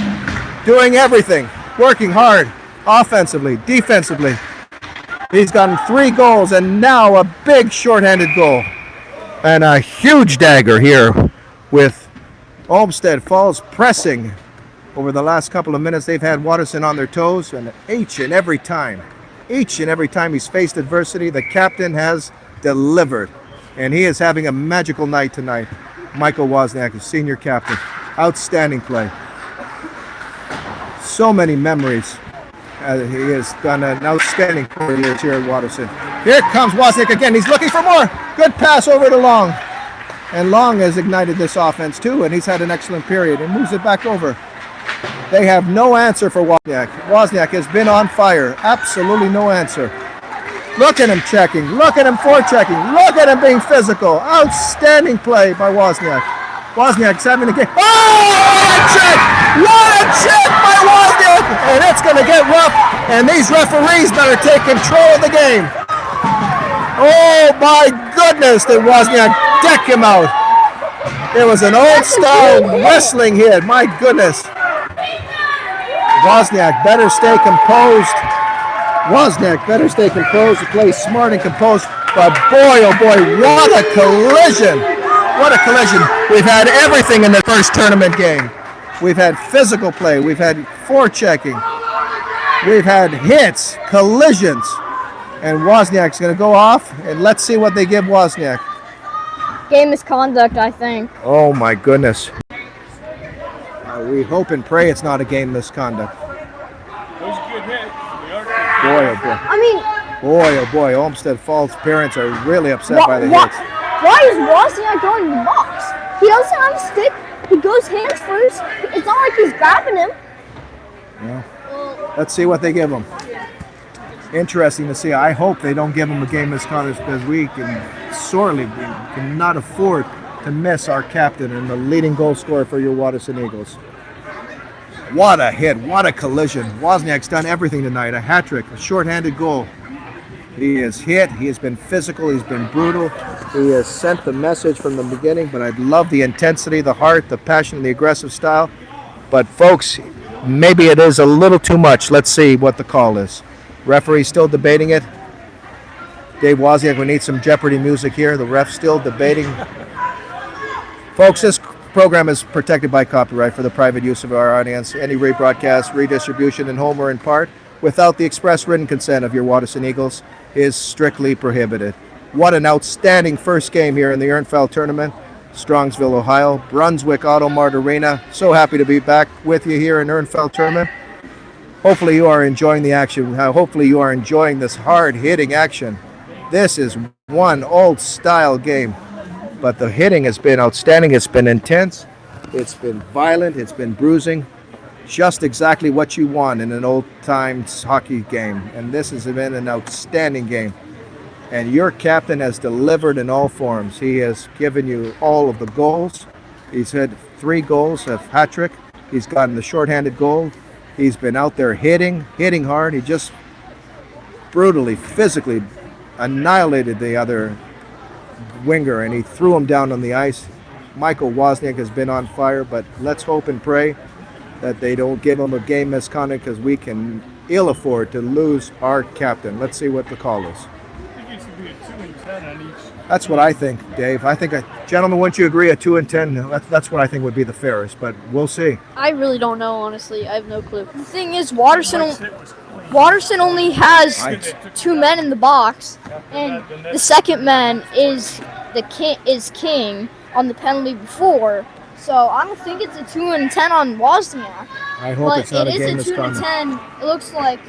Doing everything. Working hard. Offensively. Defensively. He's gotten 3 goals and now a big shorthanded goal. And a huge dagger here with Olmsted Falls pressing. Over the last couple of minutes, they've had Watterson on their toes, and each and every time he's faced adversity, the captain has delivered. And he is having a magical night tonight. Michael Wozniak, the senior captain. Outstanding play. So many memories. He has done an outstanding 4 years here at Watterson. Here comes Wozniak again. He's looking for more. Good pass over to Long. And Long has ignited this offense too, and he's had an excellent period and moves it back over. They have no answer for Wozniak. Wozniak has been on fire. Absolutely no answer. Look at him checking. Look at him forechecking. Look at him being physical. Outstanding play by Wozniak. Wozniak's having a game. Oh, what a check! What a check by Wozniak! And it's going to get rough, and these referees better take control of the game. Oh my goodness, did Wozniak deck him out. It was an old-style wrestling hit, my goodness. Wozniak better stay composed. Play smart and composed. But boy, oh boy, what a collision. What a collision. We've had everything in the first tournament game. We've had physical play. We've had forechecking. We've had hits, collisions. And Wozniak's going to go off, and let's see what they give Wozniak. Game misconduct, I think. Oh my goodness. We hope and pray it's not a game misconduct. It was a good hit. Boy, oh boy. I mean, Boy, oh boy. Olmsted Falls parents are really upset by the hits. why is Wozniak going to the box? He doesn't have a stick. He goes hands first. It's not like he's grabbing him. Well, let's see what they give him. Interesting to see. I hope they don't give him a game misconduct because we cannot afford to miss our captain and the leading goal scorer for your Watterson Eagles. What a hit. What a collision. Wozniak's done everything tonight. A hat trick, a shorthanded goal. He is hit. He has been physical. He's been brutal. He has sent the message from the beginning, but I love the intensity, the heart, the passion, and the aggressive style. But folks, maybe it is a little too much. Let's see what the call is. Referee still debating it. Dave Wozniak, we need some Jeopardy music here. The ref's still debating. Folks, this program is protected by copyright for the private use of our audience. Any rebroadcast, redistribution in whole or in part, without the express written consent of your Watterson Eagles, is strictly prohibited. What an outstanding first game here in the EHRNFELT tournament. Strongsville, Ohio, Brunswick Auto Mart Arena. So happy to be back with you here in EHRNFELT tournament. Hopefully you are enjoying the action. Hopefully you are enjoying this hard-hitting action. This is one old-style game, but the hitting has been outstanding. It's been intense. It's been violent. It's been bruising. Just exactly what you want in an old-time hockey game. And this has been an outstanding game. And your captain has delivered in all forms. He has given you all of the goals. He's had 3 goals, a hat trick. He's gotten the shorthanded goal. He's been out there hitting hard. He just brutally, physically annihilated the other winger, and he threw him down on the ice. Michael Wozniak has been on fire, but let's hope and pray that they don't give him a game misconduct, because we can ill afford to lose our captain. Let's see what the call is. I think it should be a 2 and 10 on each. That's what I think, Dave. I think, gentlemen, wouldn't you agree? A 2 and 10. That's what I think would be the fairest. But we'll see. I really don't know, honestly. I have no clue. The thing is, Watterson only has 2 men in the box, and the second man is King on the penalty before. So I don't think it's a 2 and 10 on Wozniak. I hope But it's not a game it is a 2 and misconduct. 10. It looks like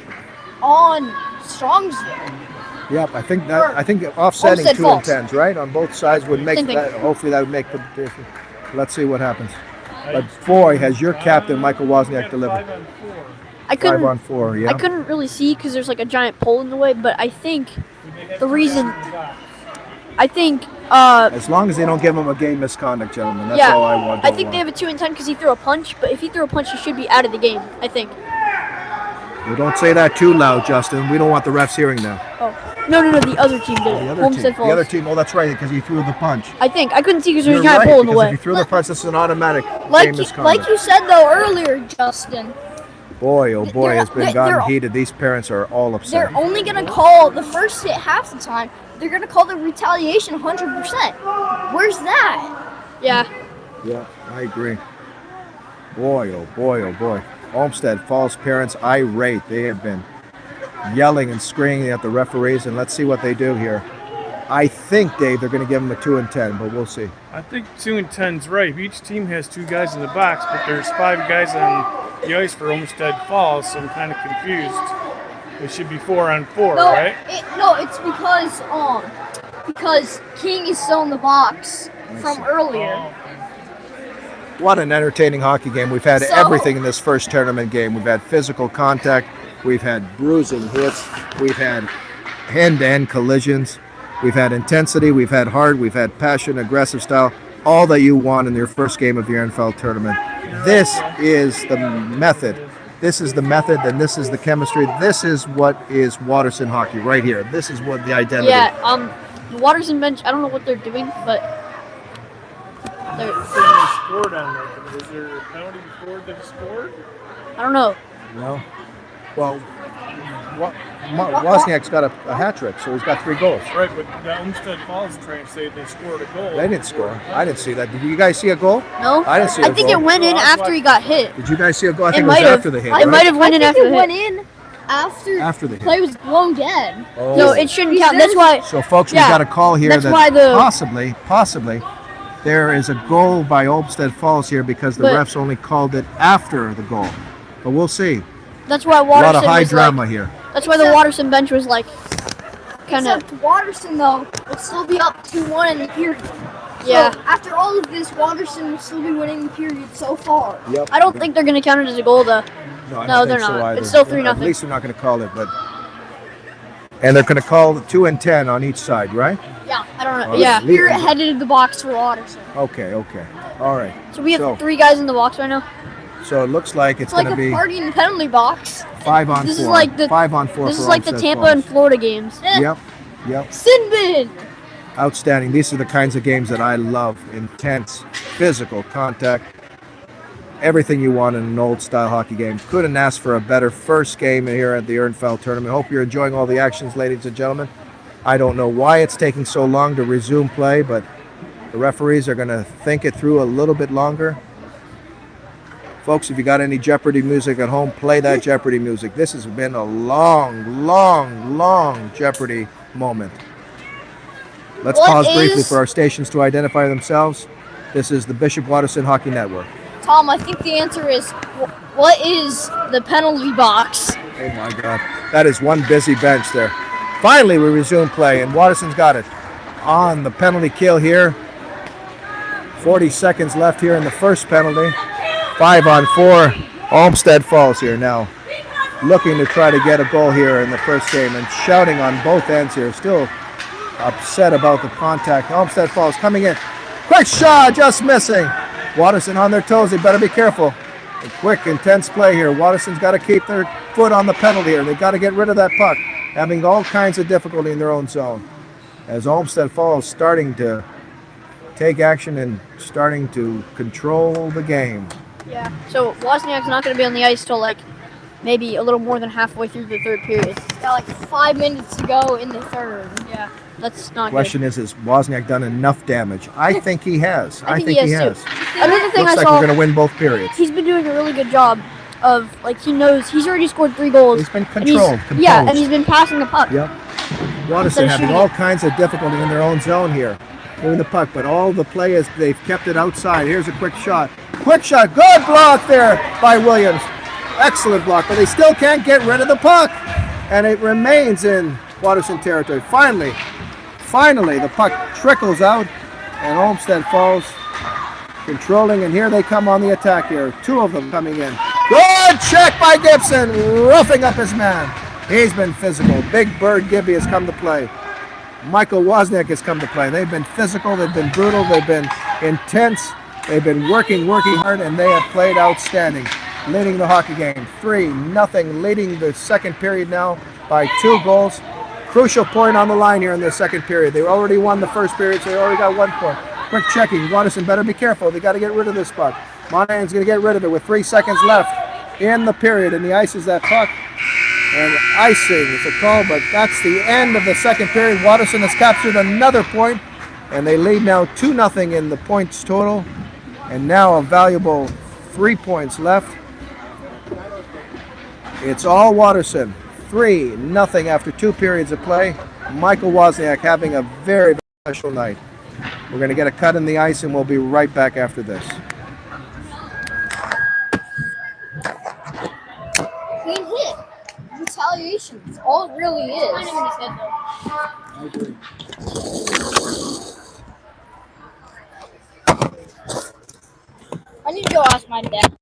on Strongsville. Yep, I think offsetting Olmsted 2 falls. and 10s, right, on both sides would make Same thing. that. Hopefully that would make the difference. Let's see what happens. But boy, has your captain Michael Wozniak delivered. 5 on 4. I 5 on 4. Yeah. I couldn't really see because there's like a giant pole in the way, but I think the reason, As long as they don't give him a game misconduct, gentlemen, that's yeah, all I want. I think they have a 2 and 10 because he threw a punch, but if he threw a punch, he should be out of the game, I think. Well, don't say that too loud, Justin. We don't want the refs hearing that. Oh, no, the other team did it. Olmsted Falls. The other team. Oh, that's right, because he threw the punch. I think. I couldn't see because there's a You're giant right, pole in the because way. if he threw the punch, this is an automatic Like game you, misconduct. like you said though earlier, Justin, Boy, oh boy, has been gotten they're- heated. These parents are all upset. they're only gonna call the first hit half the time. They're gonna call the retaliation 100%. Where's that? Yeah. Yeah, I agree. Boy, oh boy, oh boy. Olmsted Falls parents irate. They have been yelling and screaming at the referees, and let's see what they do here. I think, Dave, they're going to give them a 2 and 10, but we'll see. I think 2 and 10's right. Each team has 2 guys in the box, but there's 5 guys on the ice for Olmsted Falls, so I'm kind of confused. It should be 4 on 4, No, right? it's because King is still in the box from earlier. What an entertaining hockey game. We've had So- everything in this first tournament game. We've had physical contact. We've had bruising hits. We've had hand-to-hand collisions. We've had intensity. We've had heart. We've had passion, aggressive style. All that you want in your first game of your EHRNFELT tournament. This is the method. This is the method, and this is the chemistry. This is what is Watterson hockey right here. This is what the identity. Yeah, the Watterson bench, I don't know what they're doing, but they're, They scored on that. Was there a penalty before they scored? I don't know. Well, Wozniak's got a hat trick, so he's got 3 goals. Right, but the Olmsted Falls train said they scored a goal. They didn't score. I didn't see that. Did you guys see a goal? No? I didn't see a I think goal. it went in after he got hit. Did you guys see a goal? I It think it was might have. after the hit. It right? might have went in I after think the it went hit. in after the hit. play was blown dead. Oh. No, it shouldn't count. That's why. So, folks, Yeah, we got a call here that's that why the- possibly, there is a goal by Olmsted Falls here because the But- refs only called it after the goal. But we'll see. That's why A Watterson lot of high was drama like, here. That's why the Watterson bench was like, kind of. Except Watterson though will still be up 2-1 in the period. Yeah. So after all of this, Watterson will still be winning the period so far. Yep. I don't think they're gonna count it as a goal though. I don't No, think they're so not. either. It's still 3-0. At least they're not going to call it, but. And they're going to call 2 and 10 on each side, right? Yeah. I don't know. Oh, Yeah. Le- Spirit headed to the box for Watterson. Okay. All right. So we have So- 3 guys in the box right now. So it looks like it's It's like going to a be party in the penalty box. 5 on 4. This is like the 5 on 4 This for is like the Olmsted Tampa Falls. and Florida games. Yep. Sin bin. Outstanding. These are the kinds of games that I love. Intense, physical contact. Everything you want in an old style hockey game. Couldn't ask for a better first game here at the EHRNFELT tournament. Hope you're enjoying all the actions, ladies and gentlemen. I don't know why it's taking so long to resume play, but the referees are going to think it through a little bit longer. Folks, if you got any Jeopardy music at home, play that Jeopardy music. This has been a long Jeopardy moment. Let's pause briefly for our stations to identify themselves. This is the Bishop Watterson Hockey Network. Tom, I think the answer is, what is the penalty box? Oh my God. That is one busy bench there. Finally, we resume play, and Watterson's got it on the penalty kill here. 40 seconds left here in the first penalty. 5-on-4. Olmsted falls here now. Looking to try to get a goal here in the first game and shouting on both ends here. Still upset about the contact. Olmsted falls coming in. Quick shot, just missing. Watterson on their toes. They better be careful. A quick, intense play here. Watterson's got to keep their foot on the penalty here. They've got to get rid of that puck. Having all kinds of difficulty in their own zone. As Olmsted falls, starting to take action and starting to control the game. Yeah. So Wozniak's not going to be on the ice till like maybe a little more than halfway through the third period. Got like 5 minutes to go in the third. Yeah. That's not Question good. is Wozniak done enough damage? I think he has. I think he has. Another thing Looks I like saw, we're going to win both periods. he's been doing a really good job of, like, he knows he's already scored 3 goals. He's been and he's- controlled, composed. Yeah, and he's been passing the puck. Yep. Instead Watterson of having shooting all it. kinds of difficulty in their own zone here. Moving the puck, but all the play is they've kept it outside. Here's a quick shot. Quick shot. Good block there by Williams. Excellent block, but they still can't get rid of the puck. And it remains in Watterson territory. Finally, the puck trickles out and Olmsted falls. Controlling, and here they come on the attack here. 2 of them coming in. Good check by Gibson, roughing up his man. He's been physical. Big Bird Gibby has come to play. Michael Wozniak has come to play. They've been physical, they've been brutal, they've been intense, they've been working hard, and they have played outstanding. Leading the hockey game 3-0, leading the second period now by 2 goals. Crucial point on the line here in the second period. They already won the first period, so they already got 1 point. Quick checking. Watterson better be careful. They got to get rid of this puck. Monahan's going to get rid of it with 3 seconds left in the period, and he ices that puck. And icing is a call, but that's the end of the second period. Watterson has captured another point, and they lead now 2-0 in the points total. And now a valuable 3 points left. It's all Watterson. 3-0 after 2 periods of play. Michael Wozniak having a very special night. We're going to get a cut in the ice, and we'll be right back after this. Clean hit. Retaliation. It's all it really is. I agree. I need to go ask my dad.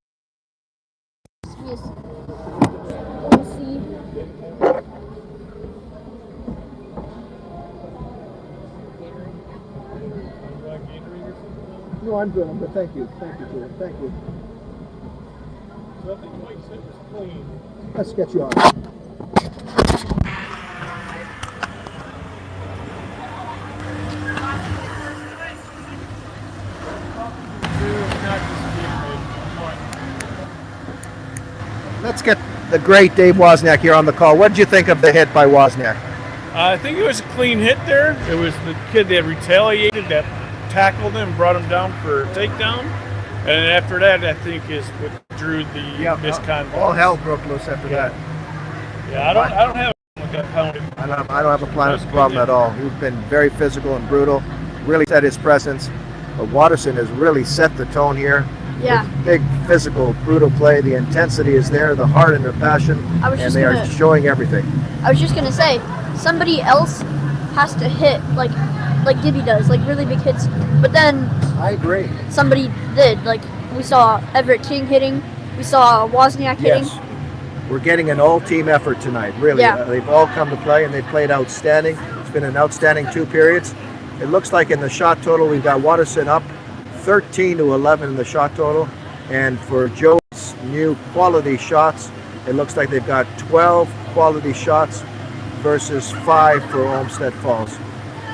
Yes. Let me see. No, I'm good. But thank you. Thank you, Julie. Thank you. So I think Mike said it was clean. Let's get you on. Let's get the great Dave Wozniak here on the call. What did you think of the hit by Wozniak? I think it was a clean hit there. It was the kid that retaliated, that tackled him, brought him down for a takedown. And after that, I think is what drew the misconduct. All hell broke loose after that. Yeah, I don't have a problem with that penalty. I don't have a problem at all. He's been very physical and brutal. Really set his presence. But Watterson has really set the tone here. Yeah. Big physical, brutal play. The intensity is there, the heart and the passion, and they are showing everything. I was just gonna say, somebody else has to hit like Gibby does, like really big hits. But then I agree. somebody did. Like we saw Everett King hitting, we saw Wozniak hitting. Yes. We're getting an all-team effort tonight, really. Yeah. They've all come to play, and they've played outstanding. It's been an outstanding 2 periods. It looks like in the shot total, we've got Watterson up 13-11 in the shot total. And for Joe's new quality shots, it looks like they've got 12 quality shots versus 5 for Olmsted Falls.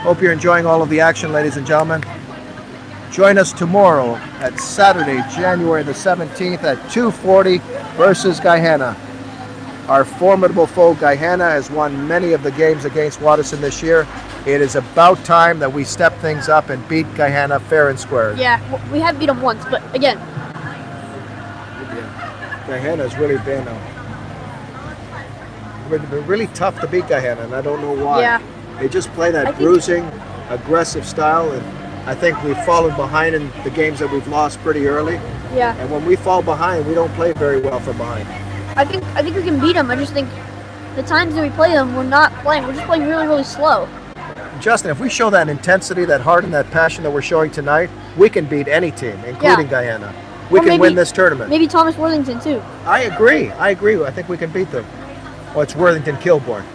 Hope you're enjoying all of the action, ladies and gentlemen. Join us tomorrow at Saturday, January the 17th at 2:40 versus Guyana. Our formidable foe, Guyana, has won many of the games against Watterson this year. It is about time that we step things up and beat Guyana fair and square. Yeah, we have beat them once, but again. Guyana has really been really tough to beat Guyana, and I don't know why. Yeah. They just play that bruising, aggressive style, and I think we've fallen behind in the games that we've lost pretty early. Yeah. And when we fall behind, we don't play very well from behind. I think we can beat them. I just think the times that we play them, we're not playing. We're just playing really, really slow. Justin, if we show that intensity, that heart, and that passion that we're showing tonight, we can beat any team, including Guyana. We can win this tournament. Maybe Thomas Worthington too. I agree. I think we can beat them. Well, it's Worthington Kilbourne.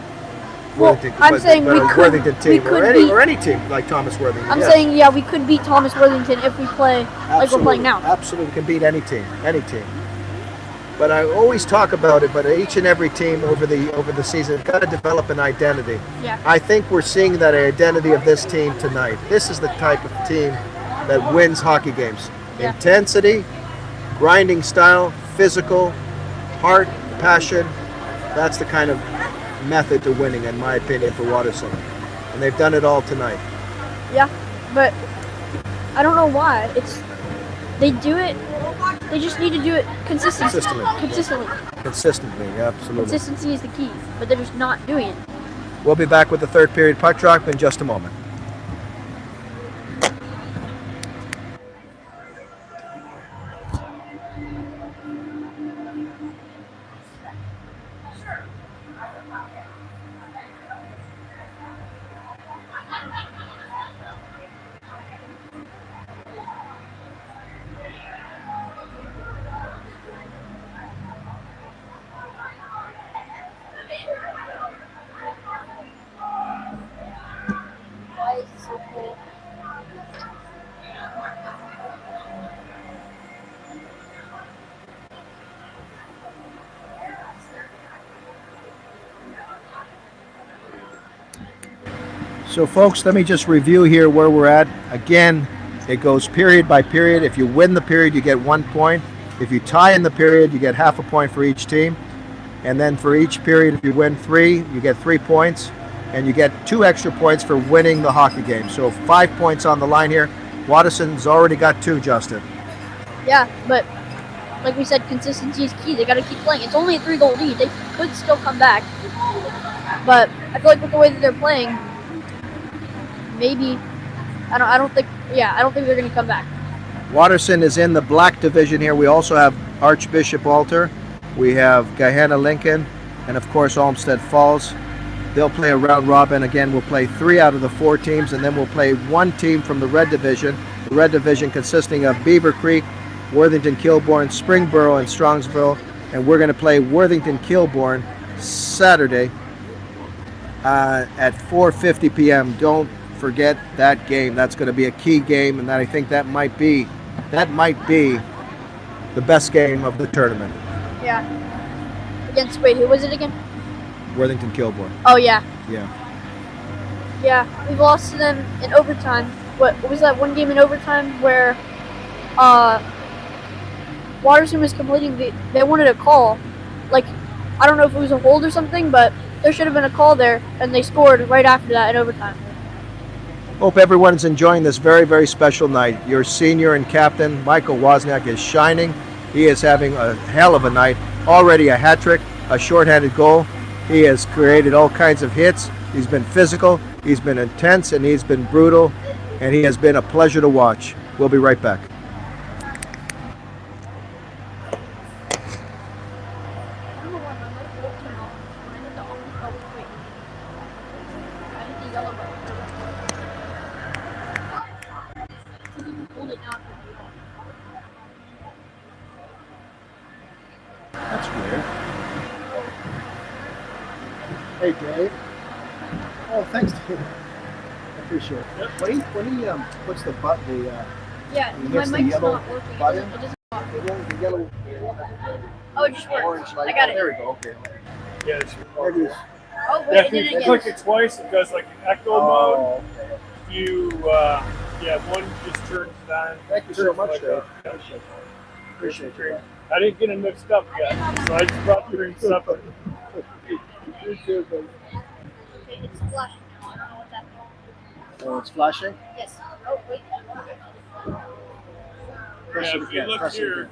Well, I'm saying we could Worthington team, beat or any team like Thomas Worthington. I'm saying we could beat Thomas Worthington if we play like we're playing now. Absolutely, can beat any team, But I always talk about it. But each and every team over the season has got to develop an identity. Yeah. I think we're seeing that identity of this team tonight. This is the type of team that wins hockey games. Yeah. Intensity, grinding style, physical, heart, passion. That's the kind of method to winning, in my opinion, for Watterson. And they've done it all tonight. Yeah, but I don't know why. They do it. They just need to do it consistently. Consistently, absolutely. Consistency is the key, but they're just not doing it. We'll be back with the third period puck drop in just a moment. So folks, let me just review here where we're at. Again, it goes period by period. If you win the period, you get 1 point. If you tie in the period, you get half a point for each team. And then for each period, if you win 3, you get 3 points. And you get 2 extra points for winning the hockey game. So 5 points on the line here. Watterson's already got 2, Justin. Yeah, but like we said, consistency is key. They got to keep playing. It's only a 3-goal lead. They could still come back. But I feel like with the way that they're playing, maybe I don't think they're going to come back. Watterson is in the black division here. We also have Archbishop Alter. We have Guyana Lincoln, and of course Olmsted Falls. They'll play a round robin. Again, we'll play 3 out of the 4 teams, and then we'll play 1 team from the red division. The red division consisting of Beaver Creek, Worthington Kilbourne, Springboro, and Strongsville. And we're going to play Worthington Kilbourne Saturday at 4:50 p.m. Don't forget that game. That's going to be a key game, and I think that might be the best game of the tournament. Yeah. Wait, who was it again? Worthington Kilbourne. Oh yeah. Yeah. Yeah, we lost to them in overtime. What was that one game in overtime where Watterson was completing they wanted a call. Like, I don't know if it was a hold or something, but there should have been a call there, and they scored right after that in overtime. Hope everyone's enjoying this very, very special night. Your senior and captain, Michael Wozniak, is shining. He is having a hell of a night. Already a hat trick, a shorthanded goal. He has created all kinds of hits. He's been physical, he's been intense, and he's been brutal, and he has been a pleasure to watch. We'll be right back. That's weird. Hey, Dave. Oh, thanks, Dave. I appreciate it. Yep. When he puts the button, Yeah, he my hits the mic's yellow not working. button. It doesn't work. The yellow, Oh, it just worked. orange light. I got it. There we go. Okay. Yeah, it's There it is. Oh, wait, yeah, it if did it you again. click it twice, it does like echo mode. Okay. you, one just turns it on. Thank you so much, Dave. Appreciate it. I didn't get them mixed up yet, so I just brought the drinks up. You too, babe. It's flashing now. I don't know what that means. Oh, it's flashing? Yes. Oh, wait. Press Yeah, it if you again. look Press it here,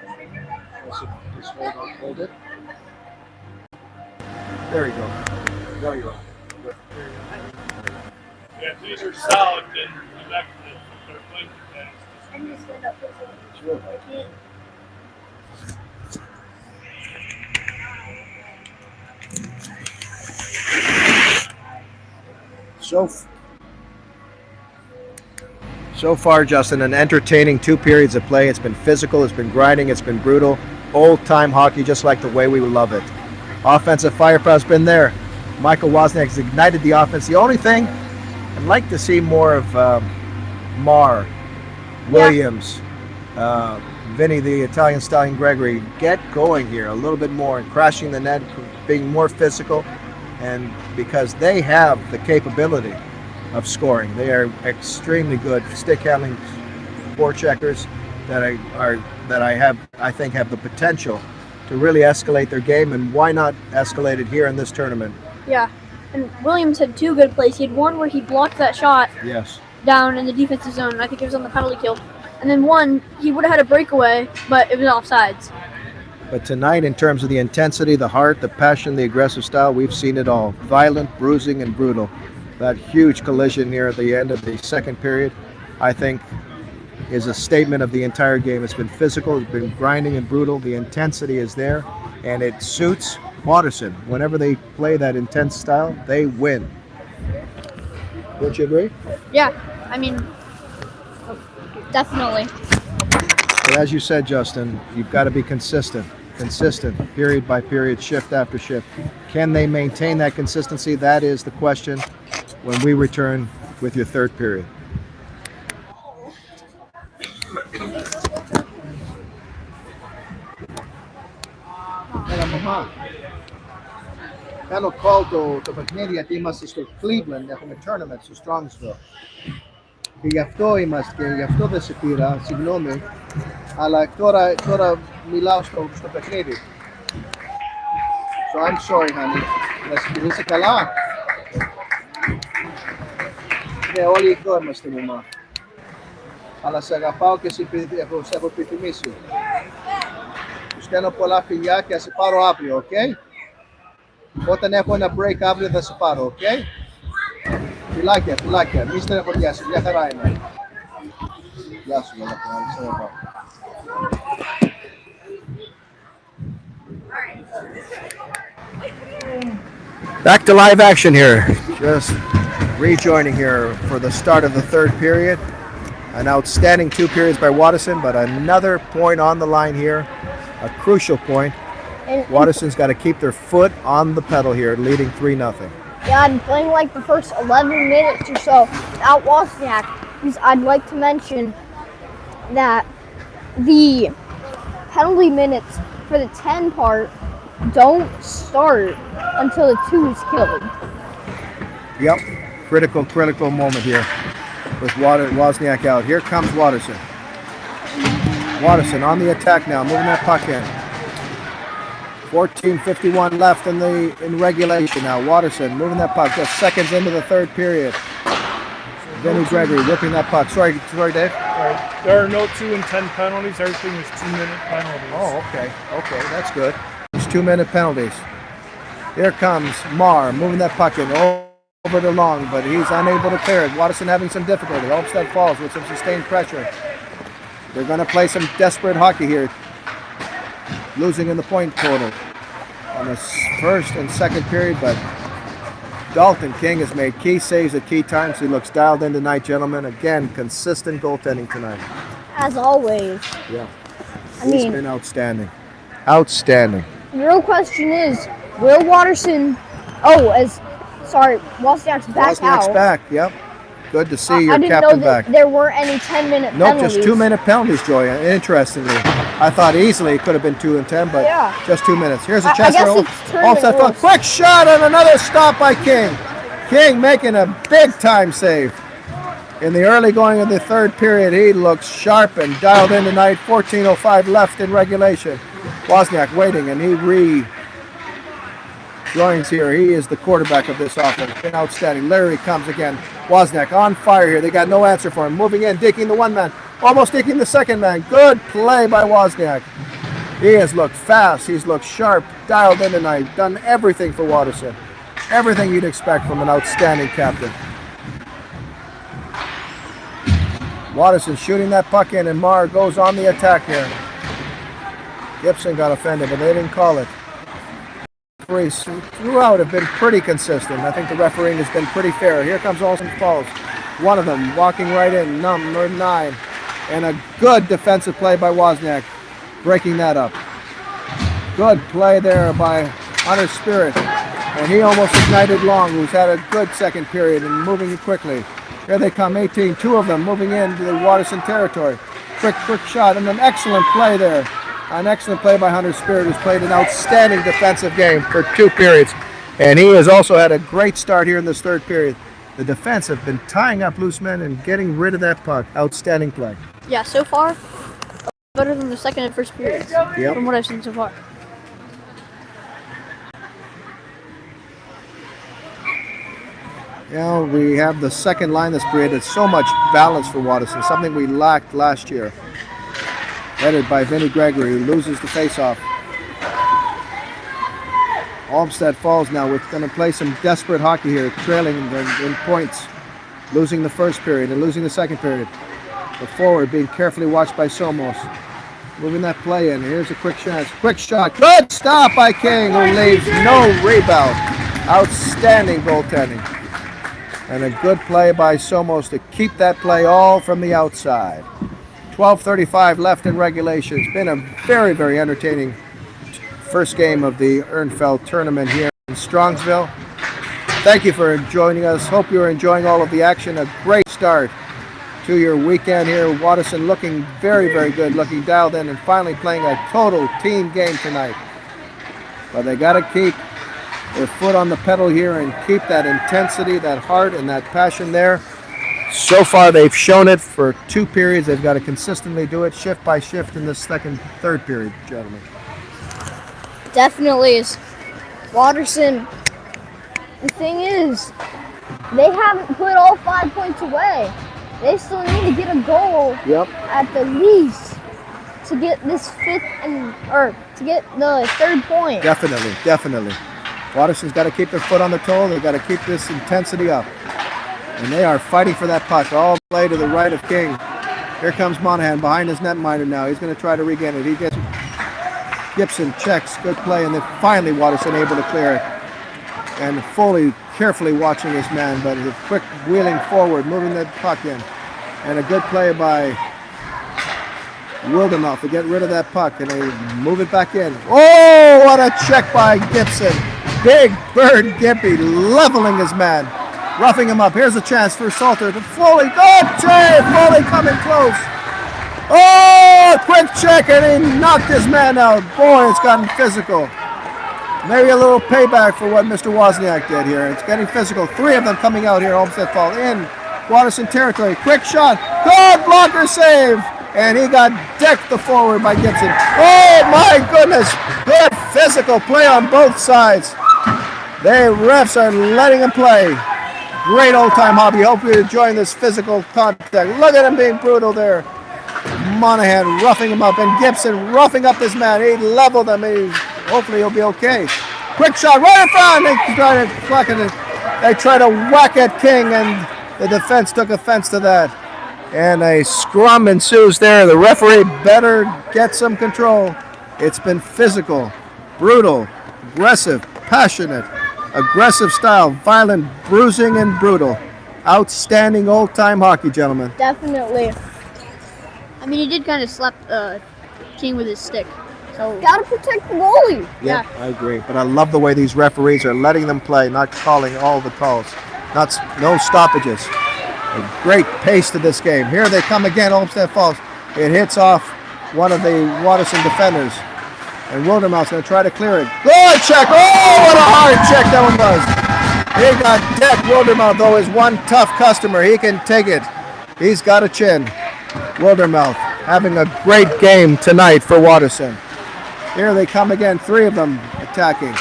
again. Press it. Just hold it. There you go. There you go. Good. yeah, if these are solid, then you back to the blinking test. I'm just gonna put Sure. it. So far, Justin, an entertaining 2 periods of play. It's been physical, it's been grinding, it's been brutal. Old-time hockey, just like the way we love it. Offensive firepower's been there. Michael Wozniak has ignited the offense. The only thing, I'd like to see more of Marr, Williams, Vinny, the Italian stallion Gregory, get going here a little bit more and crashing the net, being more physical, and because they have the capability of scoring. They are extremely good stick handling forecheckers that I think have the potential to really escalate their game, and why not escalate it here in this tournament? Yeah. And Williams had 2 good plays. He had one where he blocked that shot Yes. down in the defensive zone. I think it was on the penalty kill. And then one, he would have had a breakaway, but it was offsides. But tonight, in terms of the intensity, the heart, the passion, the aggressive style, we've seen it all. Violent, bruising, and brutal. That huge collision here at the end of the second period, I think, is a statement of the entire game. It's been physical, it's been grinding and brutal. The intensity is there, and it suits Watterson. Whenever they play that intense style, they win. Don't you agree? Yeah. I mean, definitely. But as you said, Justin, you've got to be consistent, period by period, shift after shift. Can they maintain that consistency? That is the question when we return with your third period. Κάνω call το παιχνίδι γιατί είμαστε στο Cleveland, έχουμε tournament στο Strongsville. Και γι' αυτό είμαστε και γι' αυτό δεν σε πήρα, συγγνώμη. Αλλά τώρα μιλάω στο παιχνίδι. So I'm sorry, honey. Να σε πειρήσει καλά. Ναι, όλοι εδώ είμαστε, μαμά. Αλλά σε αγαπάω και σε έχω επιθυμήσει. Σου στέλνω πολλά φιλιά και θα σε πάρω αύριο, ok? Όταν έχω ένα break αύριο θα σε πάρω, ok? Φιλάκια. Μη στεναχωριάσαι, μια χαρά είμαι. Γεια σου, σε αγαπάω. Back to live action here. Just rejoining here for the start of the third period. An outstanding 2 periods by Watterson, but another point on the line here, a crucial point. Watterson's got to keep their foot on the pedal here, leading 3-0. Yeah, I'm playing like the first 11 minutes or so without Wozniak, because I'd like to mention that the penalty minutes for the 10 part don't start until the 2 is killed. Yep, critical moment here with Wozniak out. Here comes Watterson. Watterson on the attack now, moving that puck in. 14:51 left in regulation now. Watterson moving that puck just seconds into the third period. Vinny Gregory whipping that puck. Sorry, Dave. Right. There are no 2 and 10 penalties. Everything is 2-minute penalties. Oh, okay, that's good. It's 2-minute penalties. Here comes Marr moving that puck in over the long, but he's unable to clear it. Watterson having some difficulty. Olmsted falls with some sustained pressure. They're going to play some desperate hockey here, losing in the point total on the first and second period, but Dalton King has made key saves at key times. He looks dialed in tonight, gentlemen. Again, consistent goaltending tonight. As always. Yeah. He's been outstanding. Outstanding. The real question is, will Watterson... Wozniak's back out. Wozniak's back, yep. Good to see your I didn't captain know that back. there weren't any 10-minute Nope, penalties. just 2-minute penalties, Joy. Interestingly, I thought easily it could have been 2 and 10, but Yeah. just 2 minutes. Here's a I chance guess for it's tournament Olmsted. rules. Quick shot and another stop by King. King making a big-time save. In the early going of the third period, he looks sharp and dialed in tonight. 14:05 left in regulation. Wozniak waiting, and he rejoins here. He is the quarterback of this offense. Been outstanding. Larry comes again. Wozniak on fire here. They got no answer for him. Moving in, digging the one man. Almost digging the second man. Good play by Wozniak. He has looked fast. He's looked sharp. Dialed in tonight. Done everything for Watterson. Everything you'd expect from an outstanding captain. Watterson shooting that puck in, and Marr goes on the attack here. Gibson got offended, but they didn't call it. Referees throughout have been pretty consistent. I think the refereeing has been pretty fair. Here comes Olsen Falls. One of them walking right in, number 9. And a good defensive play by Wozniak, breaking that up. Good play there by Hunter Spirit. And he almost ignited Long, who's had a good second period and moving quickly. Here they come, 18, 2 of them moving into the Watterson territory. Quick shot, and an excellent play there. An excellent play by Hunter Spirit, who's played an outstanding defensive game for 2 periods. And he has also had a great start here in this third period. The defense have been tying up loose men and getting rid of that puck. Outstanding play. Yeah, so far, better than the second and first periods, from what I've seen so far. You know, we have the second line that's created so much balance for Watterson, something we lacked last year. Headed by Vinny Gregory, who loses the faceoff. Olmsted Falls now. We're going to play some desperate hockey here, trailing in points, losing the first period and losing the second period. The forward being carefully watched by Somos. Moving that play in. Here's a quick chance. Quick shot. Good stop by King, who leaves no rebound. Outstanding goaltending. And a good play by Somos to keep that play all from the outside. 12:35 left in regulation. It's been a very, very entertaining first game of the EHRNFELT tournament here in Strongsville. Thank you for joining us. Hope you're enjoying all of the action. A great start to your weekend here. Watterson looking very, very good, looking dialed in, and finally playing a total team game tonight. But they got to keep their foot on the pedal here and keep that intensity, that heart, and that passion there. So far, they've shown it for 2 periods. They've got to consistently do it shift by shift in this third period, gentlemen. Definitely is. Watterson, the thing is, they haven't put all 5 points away. They still need to get a goal at the least to get this to get the 3rd point. Definitely. Watterson's got to keep their foot on the toe. They've got to keep this intensity up. And they are fighting for that puck all the way to the right of King. Here comes Monahan behind his netminder now. He's going to try to regain it. He gets Gibson checks, good play, and then finally Watterson able to clear it. And Foley carefully watching his man, but a quick wheeling forward, moving the puck in. And a good play by Wildenoff to get rid of that puck, and they move it back in. Oh, what a check by Gibson. Big Bird Gimpy leveling his man, roughing him up. Here's a chance for Salter to Foley. Good save! Foley coming close. Oh, quick check, and he knocked his man out. Boy, it's gotten physical. Maybe a little payback for what Mr. Wozniak did here. It's getting physical. 3 of them coming out here. Olmsted fall in Watterson territory. Quick shot. Good blocker save. And he got decked the forward by Gibson. Oh, my goodness. Good physical play on both sides. The refs are letting him play. Great old-time hobby. Hope you're enjoying this physical contact. Look at him being brutal there. Monahan roughing him up, and Gibson roughing up this man. He leveled him. Hopefully he'll be okay. Quick shot right in front. They try to whack at King, and the defense took offense to that. And a scrum ensues there. The referee better get some control. It's been physical, brutal, aggressive, passionate, aggressive style, violent, bruising, and brutal. Outstanding old-time hockey, gentlemen. Definitely. I mean, he did kind of slap King with his stick. So Gotta protect the goalie. Yeah, I agree. But I love the way these referees are letting them play, not calling all the calls. No stoppages. A great pace to this game. Here they come again, Olmsted Falls. It hits off one of the Watterson defenders. And Wildermouth's going to try to clear it. Good check. Oh, what a hard check that one was. He got decked. Wildermouth, though, is one tough customer. He can take it. He's got a chin. Wildermouth having a great game tonight for Watterson. Here they come again, 3 of them attacking.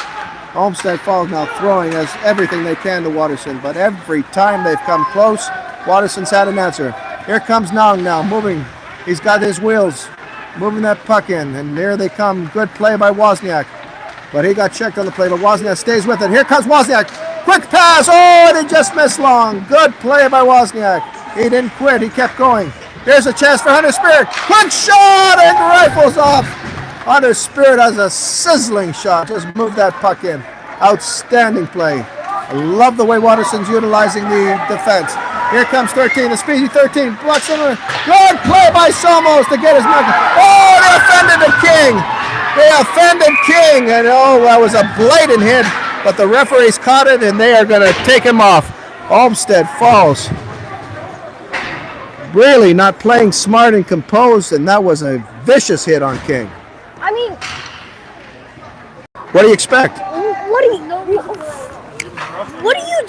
Olmsted Falls now throwing as everything they can to Watterson, but every time they've come close, Watterson's had an answer. Here comes Nong now, moving. He's got his wheels, moving that puck in, and here they come. Good play by Wozniak, but he got checked on the play, but Wozniak stays with it. Here comes Wozniak. Quick pass. Oh, and he just missed Long. Good play by Wozniak. He didn't quit. He kept going. Here's a chance for Hunter Spirit. Quick shot and rifles off. Hunter Spirit has a sizzling shot. Just move that puck in. Outstanding play. I love the way Watterson's utilizing the defense. Here comes 13, the speedy 13. Blocks him. Good play by Somos to get his mark. Oh, they offended the King. They offended King. And oh, that was a blatant hit. But the referees caught it and they are going to take him off. Olmsted Falls really not playing smart and composed, and that was a vicious hit on King. I mean, What do you expect? what are you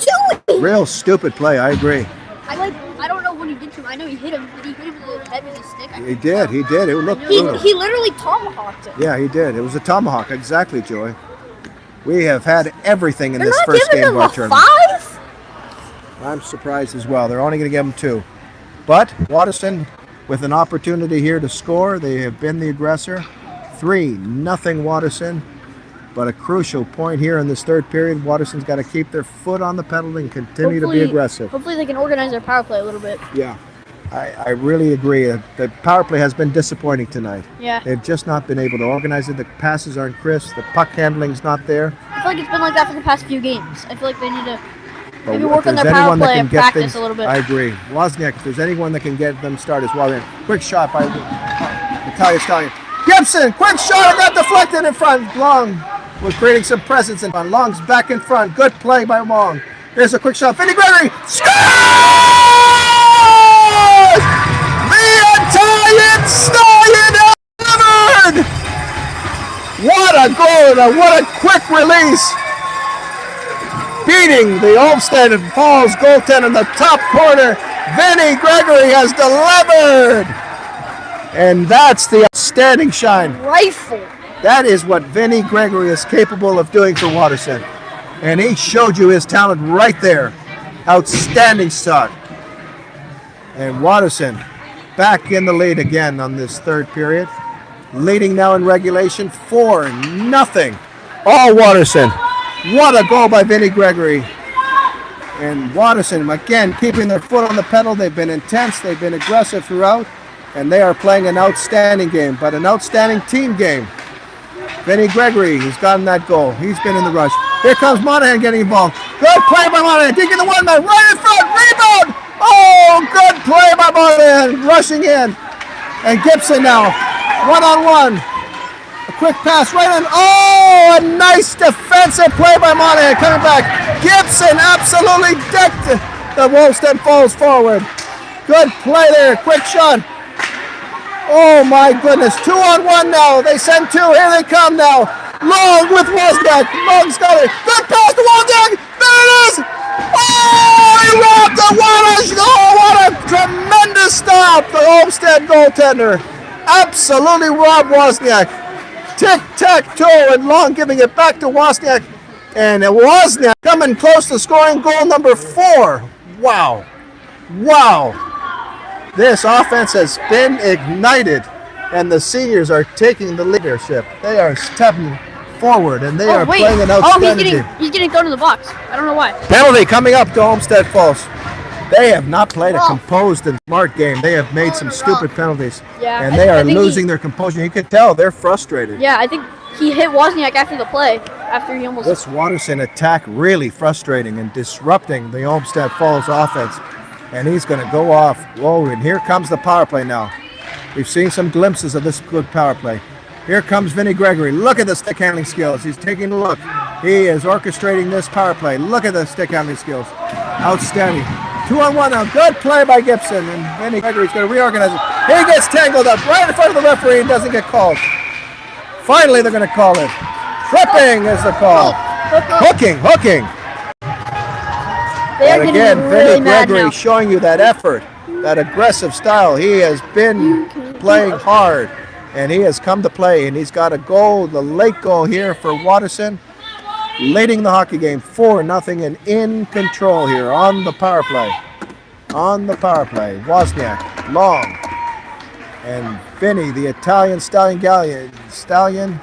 doing? Real stupid play, I agree. I don't know what he did to him. I know he hit him. Did he hit him in the head with his stick? He did. It looked He brutal. literally tomahawked him. Yeah, he did. It was a tomahawk, exactly, Joy. We have had everything in They're this not first giving game of him our a tournament. 5? I'm surprised as well. They're only going to give him 2. But Watterson, with an opportunity here to score, they have been the aggressor. 3-0 Watterson. But a crucial point here in this third period. Watterson's got to keep their foot on the pedal and continue to be aggressive. Hopefully they can organize their power play a little bit. Yeah, I really agree. The power play has been disappointing tonight. Yeah. They've just not been able to organize it. The passes aren't crisp. The puck handling's not there. I feel like it's been like that for the past few games. I feel like they need to But maybe if work on there's their power anyone that play can and get practice things- a little bit. I agree. Wozniak, if there's anyone that can get them started as well. Quick shot by Italian. Gibson, quick shot, got deflected in front. Long was creating some presence in front. Long's back in front. Good play by Long. Here's a quick shot. Vinny Gregory scores! The Italian Stallion delivered! What a goal and what a quick release. Beating the Olmsted Falls goaltender in the top corner. Vinny Gregory has delivered. And that's the outstanding shine. Rifle. That is what Vinny Gregory is capable of doing for Watterson. And he showed you his talent right there. Outstanding shot. And Watterson back in the lead again on this third period. Leading now in regulation 4-0. All Watterson. What a goal by Vinny Gregory. And Watterson, again, keeping their foot on the pedal. They've been intense. They've been aggressive throughout. And they are playing an outstanding game, but an outstanding team game. Vinny Gregory has gotten that goal. He's been in the rush. Here comes Monahan getting involved. Good play by Monahan. Taking the 1-man right in front. Rebound. Oh, good play by Monahan. Rushing in. And Gibson now. 1-on-1. A quick pass right in. Oh, a nice defensive play by Monahan. Coming back. Gibson absolutely decked the Olmsted Falls forward. Good play there. Quick shot. Oh my goodness, 2-on-1 now. They send 2. Here they come now. Long with Wozniak. Long's got it. Good pass to Wozniak. There it is. Oh, he robbed the Waters. Oh, what a tremendous stop. The Olmsted goaltender absolutely robbed Wozniak. Tic-tac-toe, and Long giving it back to Wozniak. And Wozniak coming close to scoring goal number 4. Wow. Wow. This offense has been ignited, and the seniors are taking the leadership. They are stepping forward, and they are playing an outstanding game. He's getting thrown in the box. I don't know why. Penalty coming up to Olmsted Falls. They have not played a composed and smart game. They have made some stupid penalties, Yeah, and I they are think losing their composure. You can tell they're frustrated. Yeah, I think he hit Wozniak after the play. After he almost. This Watterson attack really frustrating and disrupting the Olmsted Falls offense. And he's going to go off. Whoa, and here comes the power play now. We've seen some glimpses of this good power play. Here comes Vinny Gregory. Look at the stick handling skills. He's taking a look. He is orchestrating this power play. Look at the stick handling skills. Outstanding. 2-on-1 now. Good play by Gibson. And Vinny Gregory's going to reorganize it. He gets tangled up right in front of the referee and doesn't get called. Finally, they're going to call it. Tripping is the call. Hooking. They are And getting again, really Vinny mad Gregory now. showing you that effort, that aggressive style. He has been playing hard, and he has come to play, and he's got a goal, the late goal here for Watterson, leading the hockey game 4-0 and in control here on the power play. On the power play, Wozniak, long, and Vinny, the Italian Stallion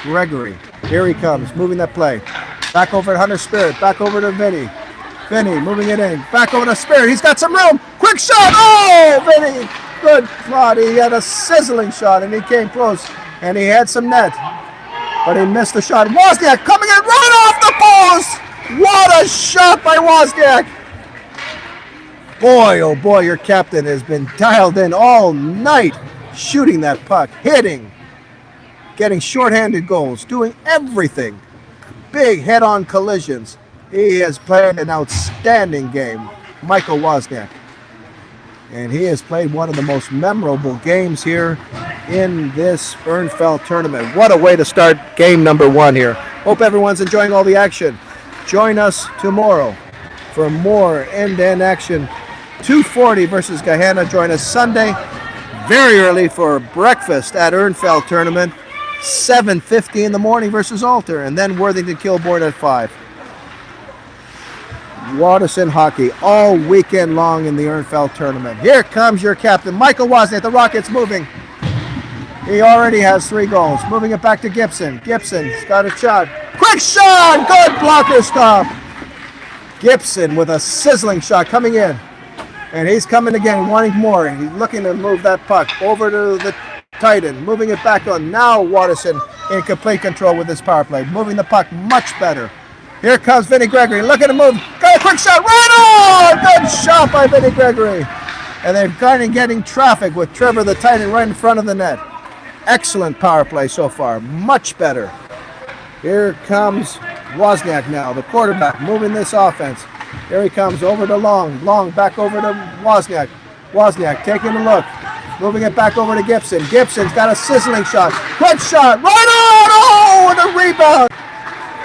Gregory. Here he comes, moving that play. Back over to Hunter Spirit, back over to Vinny. Vinny moving it in, back over to Spirit. He's got some room. Quick shot. Oh, Vinny. Good plot. He had a sizzling shot, and he came close, and he had some net, but he missed the shot. Wozniak coming in right off the post. What a shot by Wozniak. Boy, oh boy, your captain has been dialed in all night, shooting that puck, hitting, getting shorthanded goals, doing everything. Big head-on collisions. He has played an outstanding game, Michael Wozniak. And he has played one of the most memorable games here in this EHRNFELT tournament. What a way to start game number 1 here. Hope everyone's enjoying all the action. Join us tomorrow for more end-to-end action. 2:40 versus Gahanna. Join us Sunday very early for breakfast at EHRNFELT tournament. 7:50 in the morning versus Alter, and then Worthington Kilbourne at 5. Watterson Hockey all weekend long in the EHRNFELT tournament. Here comes your captain, Michael Wozniak. The Rockets moving. He already has 3 goals. Moving it back to Gibson. Gibson's got a shot. Quick shot! Good blocker stop. Gibson with a sizzling shot coming in. And he's coming again, wanting more. He's looking to move that puck over to the Titan. Moving it back on. Now Watterson in complete control with his power play. Moving the puck much better. Here comes Vinny Gregory, looking to move. Got a quick shot, right on! Good shot by Vinny Gregory. And they're kind of getting traffic with Trevor the Titan right in front of the net. Excellent power play so far, much better. Here comes Wozniak now, the quarterback, moving this offense. Here he comes over to Long. Long back over to Wozniak. Wozniak taking a look. Moving it back over to Gibson. Gibson's got a sizzling shot. Quick shot, right on! Oh, and a rebound.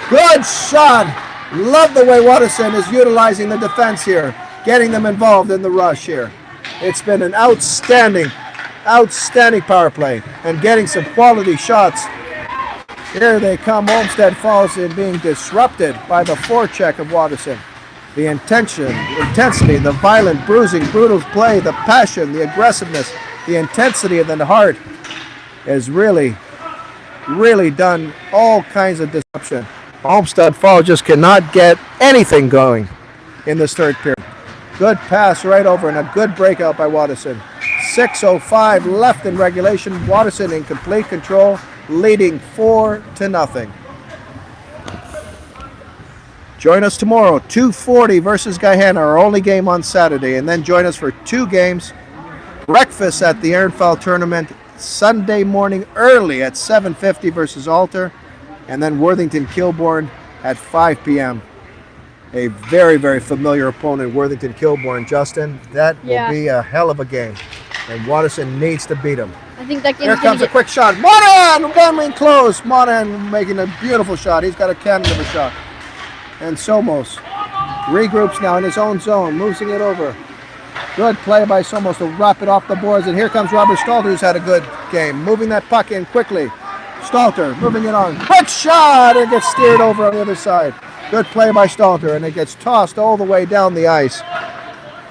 Good shot. Love the way Watterson is utilizing the defense here, getting them involved in the rush here. It's been an outstanding power play and getting some quality shots. Here they come. Olmsted falls in, being disrupted by the forecheck of Watterson. The intensity, the violent, bruising, brutal play, the passion, the aggressiveness, the intensity of the heart has really done all kinds of disruption. Olmsted Fall just cannot get anything going in this third period. Good pass right over and a good breakout by Watterson. 6:05 left in regulation. Watterson in complete control, leading 4-0. Join us tomorrow, 2:40 versus Gahanna, our only game on Saturday. And then join us for 2 games. Breakfast at the EHRNFELT tournament Sunday morning early at 7:50 versus Alter. And then Worthington Kilbourne at 5 p.m. A very, very familiar opponent, Worthington Kilbourne. Justin, that will be a hell of a game. And Watterson needs to beat him. I think that game. Here comes a quick shot. Monahan coming close. Monahan making a beautiful shot. He's got a cannon of a shot. And Somos regroups now in his own zone, moving it over. Good play by Somos to wrap it off the boards. And here comes Robert Stalter, who's had a good game, moving that puck in quickly. Stalter moving it on. Quick shot! It gets steered over on the other side. Good play by Stalter, and it gets tossed all the way down the ice.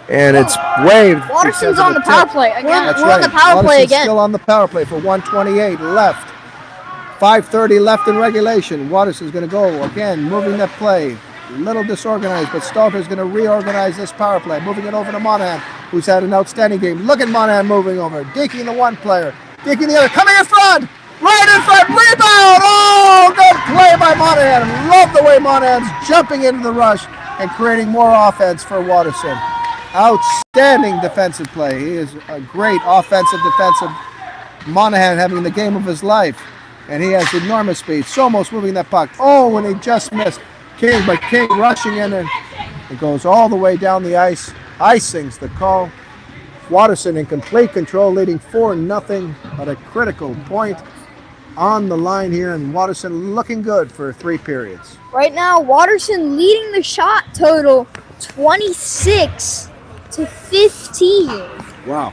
And it's waved. Watterson's on the power play again. That's We're right. on the power play Watterson's again. still on the power play for 1:28 left. 5:30 left in regulation. Watterson's going to go again, moving that play. A little disorganized, but Stalter's going to reorganize this power play. Moving it over to Monahan, who's had an outstanding game. Look at Monahan moving over, dinking the one player, dinking the other, coming in front, right in front, rebound! Oh, good play by Monahan. Love the way Monahan's jumping into the rush and creating more offense for Watterson. Outstanding defensive play. He is a great offensive defensive. Monahan having the game of his life, and he has enormous speed. Somos moving that puck. Oh, and he just missed. King rushing in, and it goes all the way down the ice. Icing's the call. Watterson in complete control, leading 4-0 at a critical point on the line here, and Watterson looking good for 3 periods. Right now, Watterson leading the shot total 26-15. Wow.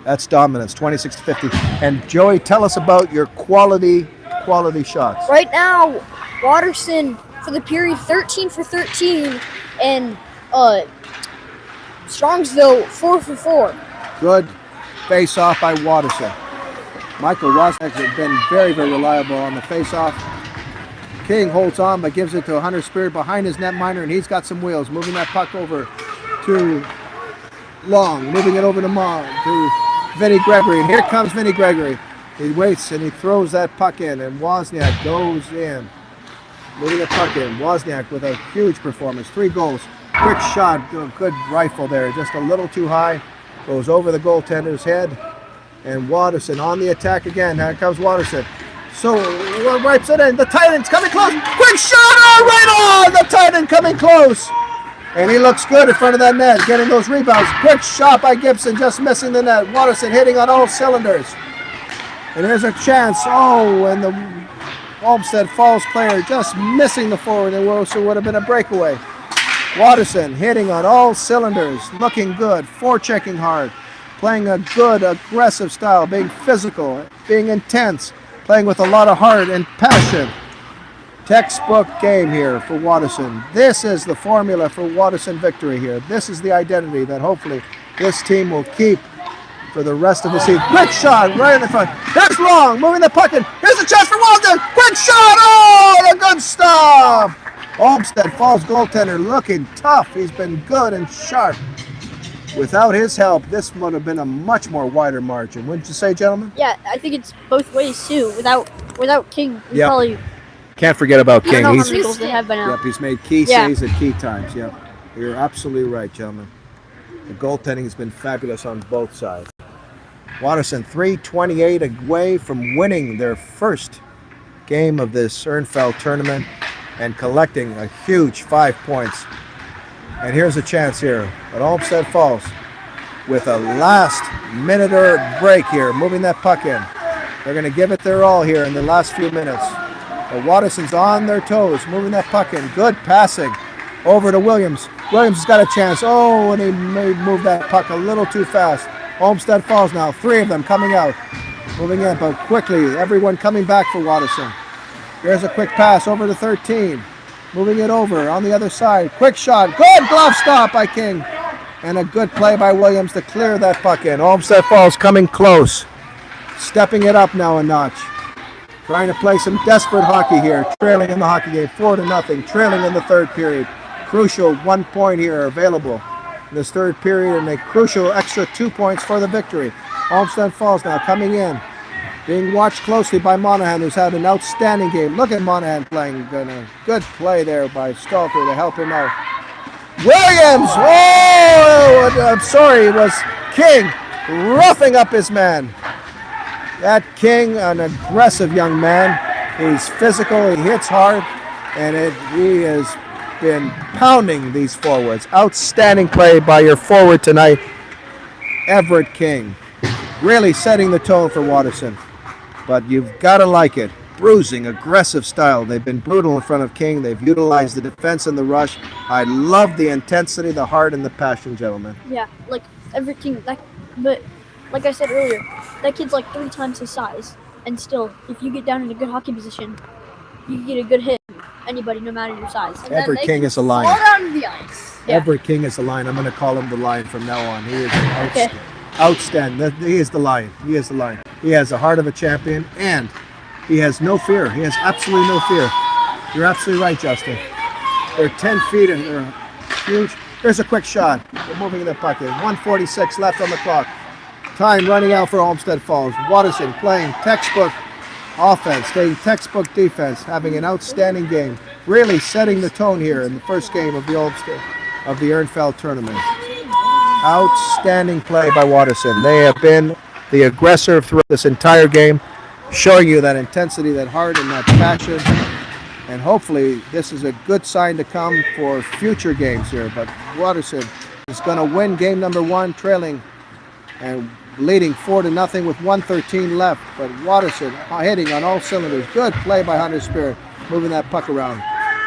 That's dominance, 26-50. And Joey, tell us about your quality shots. Right now, Watterson for the period 13 for 13, and Strongsville 4 for 4. Good face-off by Watterson. Michael Wozniak has been very, very reliable on the face-off. King holds on but gives it to Hunter Spirit behind his netminder, and he's got some wheels, moving that puck over to Long, moving it over to Vinny Gregory, and here comes Vinny Gregory. He waits and he throws that puck in, and Wozniak goes in. Moving the puck in. Wozniak with a huge performance. 3 goals. Quick shot. Good rifle there. Just a little too high. Goes over the goaltender's head. And Watterson on the attack again. Here comes Watterson. So wipes it in. The Titan's coming close. Quick shot. Oh, right on. The Titan coming close. And he looks good in front of that net. Getting those rebounds. Quick shot by Gibson. Just missing the net. Watterson hitting on all cylinders. And there's a chance. Oh, and the Olmsted Falls player just missing the forward. It also would have been a breakaway. Watterson hitting on all cylinders. Looking good. Forechecking hard. Playing a good, aggressive style. Being physical. Being intense. Playing with a lot of heart and passion. Textbook game here for Watterson. This is the formula for Watterson victory here. This is the identity that hopefully this team will keep for the rest of the season. Quick shot right in the front. Here's Long moving the puck in. Here's a chance for Walden. Quick shot. Oh, the good stuff. Olmsted Falls goaltender looking tough. He's been good and sharp. Without his help, this would have been a much more wider margin. Wouldn't you say, gentlemen? Yeah, I think it's both ways too. Without King, we Yep. probably Can't forget about I don't King. know how He's, many goals they have by now. yep, he's made key Yeah. saves at key times. Yep, you're absolutely right, gentlemen. The goaltending has been fabulous on both sides. Watterson 328 away from winning their first game of this EHRNFELT tournament and collecting a huge 5 points. And here's a chance here at Olmsted Falls with a last minute or break here, moving that puck in. They're going to give it their all here in the last few minutes. But Watterson's on their toes, moving that puck in. Good passing over to Williams. Williams has got a chance. Oh, and he may move that puck a little too fast. Olmsted Falls now, 3 of them coming out. Moving in, but quickly, everyone coming back for Watterson. Here's a quick pass over to 13. Moving it over on the other side. Quick shot. Good glove stop by King. And a good play by Williams to clear that puck in. Olmsted Falls coming close. Stepping it up now a notch. Trying to play some desperate hockey here. Trailing in the hockey game, 4-0. Trailing in the third period. Crucial 1 point here available in this third period, and a crucial extra 2 points for the victory. Olmsted Falls now coming in. Being watched closely by Monahan, who's had an outstanding game. Look at Monahan playing. Good play there by Stalker to help him out. Williams! Oh, I'm sorry, it was King roughing up his man. That King, an aggressive young man. He's physical, he hits hard, and he has been pounding these forwards. Outstanding play by your forward tonight, Everett King. Really setting the tone for Watterson. But you've got to like it. Bruising, aggressive style. They've been brutal in front of King. They've utilized the defense and the rush. I love the intensity, the heart, and the passion, gentlemen. Yeah, like Everett King. But like I said earlier, that kid's like 3 times his size, and still, if you get down in a good hockey position, you can get a good hit. Anybody, no matter your size. Everett King is a lion. Fall down to the ice. Yeah. Everett King is the lion. I'm going to call him the lion from now on. He is Okay. outstanding. He is the lion. He is the lion. He has the heart of a champion, and he has no fear. He has absolutely no fear. You're absolutely right, Justin. They're 10 feet and they're huge. There's a quick shot. They're moving the puck in. 1:46 left on the clock. Time running out for Olmsted Falls. Watterson playing textbook offense, playing textbook defense, having an outstanding game. Really setting the tone here in the first game of the EHRNFELT tournament. Outstanding play by Watterson. They have been the aggressor throughout this entire game, showing you that intensity, that heart, and that passion. And hopefully this is a good sign to come for future games here. But Watterson is going to win game number 1, trailing and leading 4-0 with 1:13 left. But Watterson hitting on all cylinders. Good play by Hunter Spirit, moving that puck around.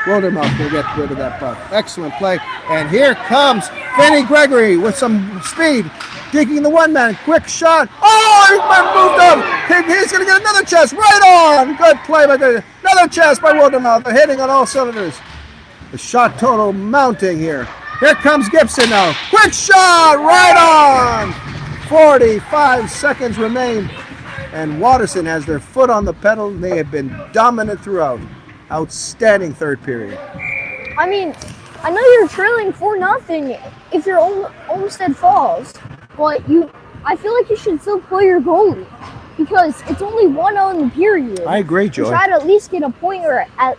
Wildermouth will get rid of that puck. Excellent play. And here comes Vinny Gregory with some speed. Digging the one man. Quick shot. Oh, he's been moved up. He's going to get another chest. Right on. Good play by Gregory. Another chest by Wildermouth. They're hitting on all cylinders. The shot total mounting here. Here comes Gibson now. Quick shot. Right on. 45 seconds remain. And Watterson has their foot on the pedal. They have been dominant throughout. Outstanding third period. I mean, I know you're trailing 4-0 if you're Olmsted Falls, but I feel like you should still play your goalie because it's only 1-0 in the period. I agree, Joey. Try to at least get a point or at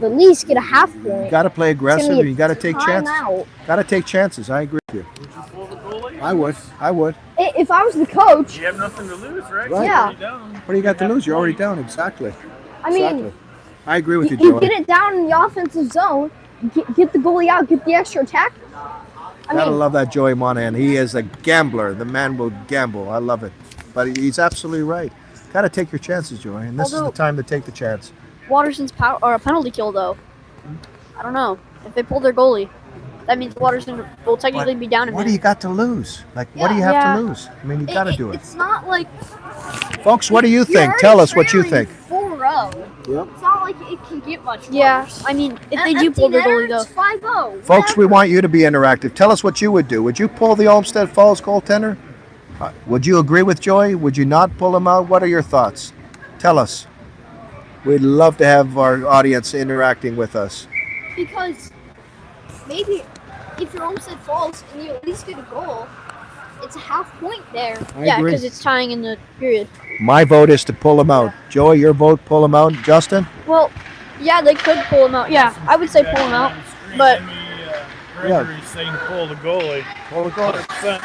the least get a half point. You got to play aggressive. You got to take chances. Out. Got to take chances. I agree with you. Would you pull the goalie? I would. If I was the coach, You have nothing to lose, right? Right. Yeah. You're down. What do you got to lose? You're already down. Exactly. I mean, Exactly. I agree with you, you Joey. get it down in the offensive zone, get the goalie out, get the extra attack. I Gotta mean, love that Joey Monahan. He is a gambler. The man will gamble. I love it. But he's absolutely right. Got to take your chances, Joey. And this is Although- the time to take the chance. Watterson's penalty kill, though. I don't know. If they pull their goalie, that means Watterson will technically be down a What do you minute. got to lose? Like, what do you have Yeah. to lose? I mean, you got to do it. It's not like Folks, what do you you're think? already Tell us what you trailing think. 4-0. Yep. It's not like it can get much worse. Yeah, I mean, if they do pull their goalie, though. It's 5-0. Folks, we want you to be interactive. Tell us what you would do. Would you pull the Olmsted Falls goaltender? Would you agree with Joey? Would you not pull him out? What are your thoughts? Tell us. We'd love to have our audience interacting with us. Because maybe if you're Olmsted Falls and you at least get a goal, it's a half point there. I Yeah, agree. because it's tying in the period. My vote is to pull him out. Joey, your vote, pull him out. Justin? Well, yeah, they could pull him out. Yeah, I would say pull him out. But Gregory's saying pull the goalie. Pull the goalie. 100%.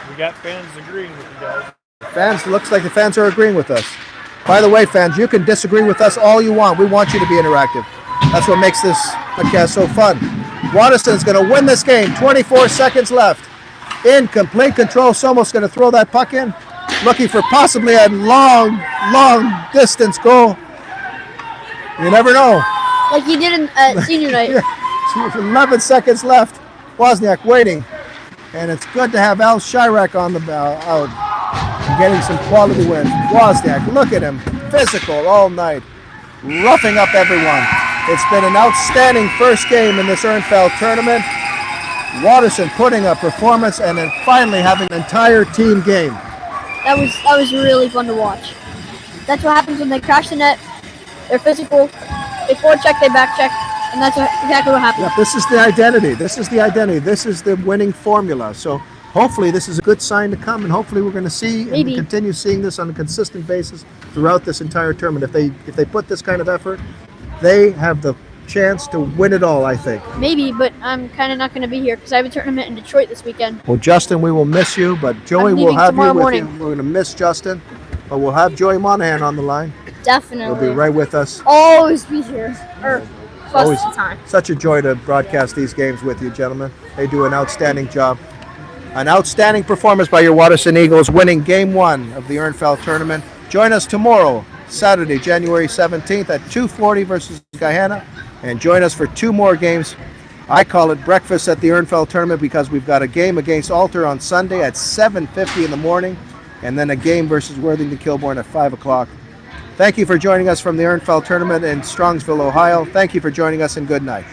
We got fans agreeing with you guys. Fans, looks like the fans are agreeing with us. By the way, fans, you can disagree with us all you want. We want you to be interactive. That's what makes this podcast so fun. Watterson's going to win this game. 24 seconds left. In complete control. Somo's going to throw that puck in. Looking for possibly a long distance goal. You never know. like he did at senior night. 11 seconds left. Wozniak waiting. And it's good to have Al Chirac on the out. Getting some quality wins. Wozniak, look at him. Physical all night. Roughing up everyone. It's been an outstanding first game in this EHRNFELT tournament. Watterson putting up performance and then finally having an entire team game. That was really fun to watch. That's what happens when they crash the net. They're physical. They forecheck, they back check, and that's exactly what happens. Yeah, this is the identity. This is the identity. This is the winning formula. So hopefully this is a good sign to come, and hopefully we're going to see and Maybe. continue seeing this on a consistent basis throughout this entire tournament. If they put this kind of effort, they have the chance to win it all, I think. Maybe, but I'm kind of not going to be here because I have a tournament in Detroit this weekend. Well, Justin, we will miss you, but Joey I'm will leaving have you tomorrow with morning. you. We're going to miss Justin, but we'll have Joey Monahan on the line. Definitely. He'll be right with us. Always be here. Or close Always. to time. Such a joy to broadcast these games with you, gentlemen. They do an outstanding job. An outstanding performance by your Watterson Eagles, winning Game 1 of the EHRNFELT tournament. Join us tomorrow, Saturday, January 17th at 2:40 versus Guyana. And join us for 2 more games. I call it breakfast at the EHRNFELT tournament because we've got a game against Alter on Sunday at 7:50 in the morning, and then a game versus Worthington Kilbourne at 5 o'clock. Thank you for joining us from the EHRNFELT tournament in Strongsville, Ohio. Thank you for joining us, and good night.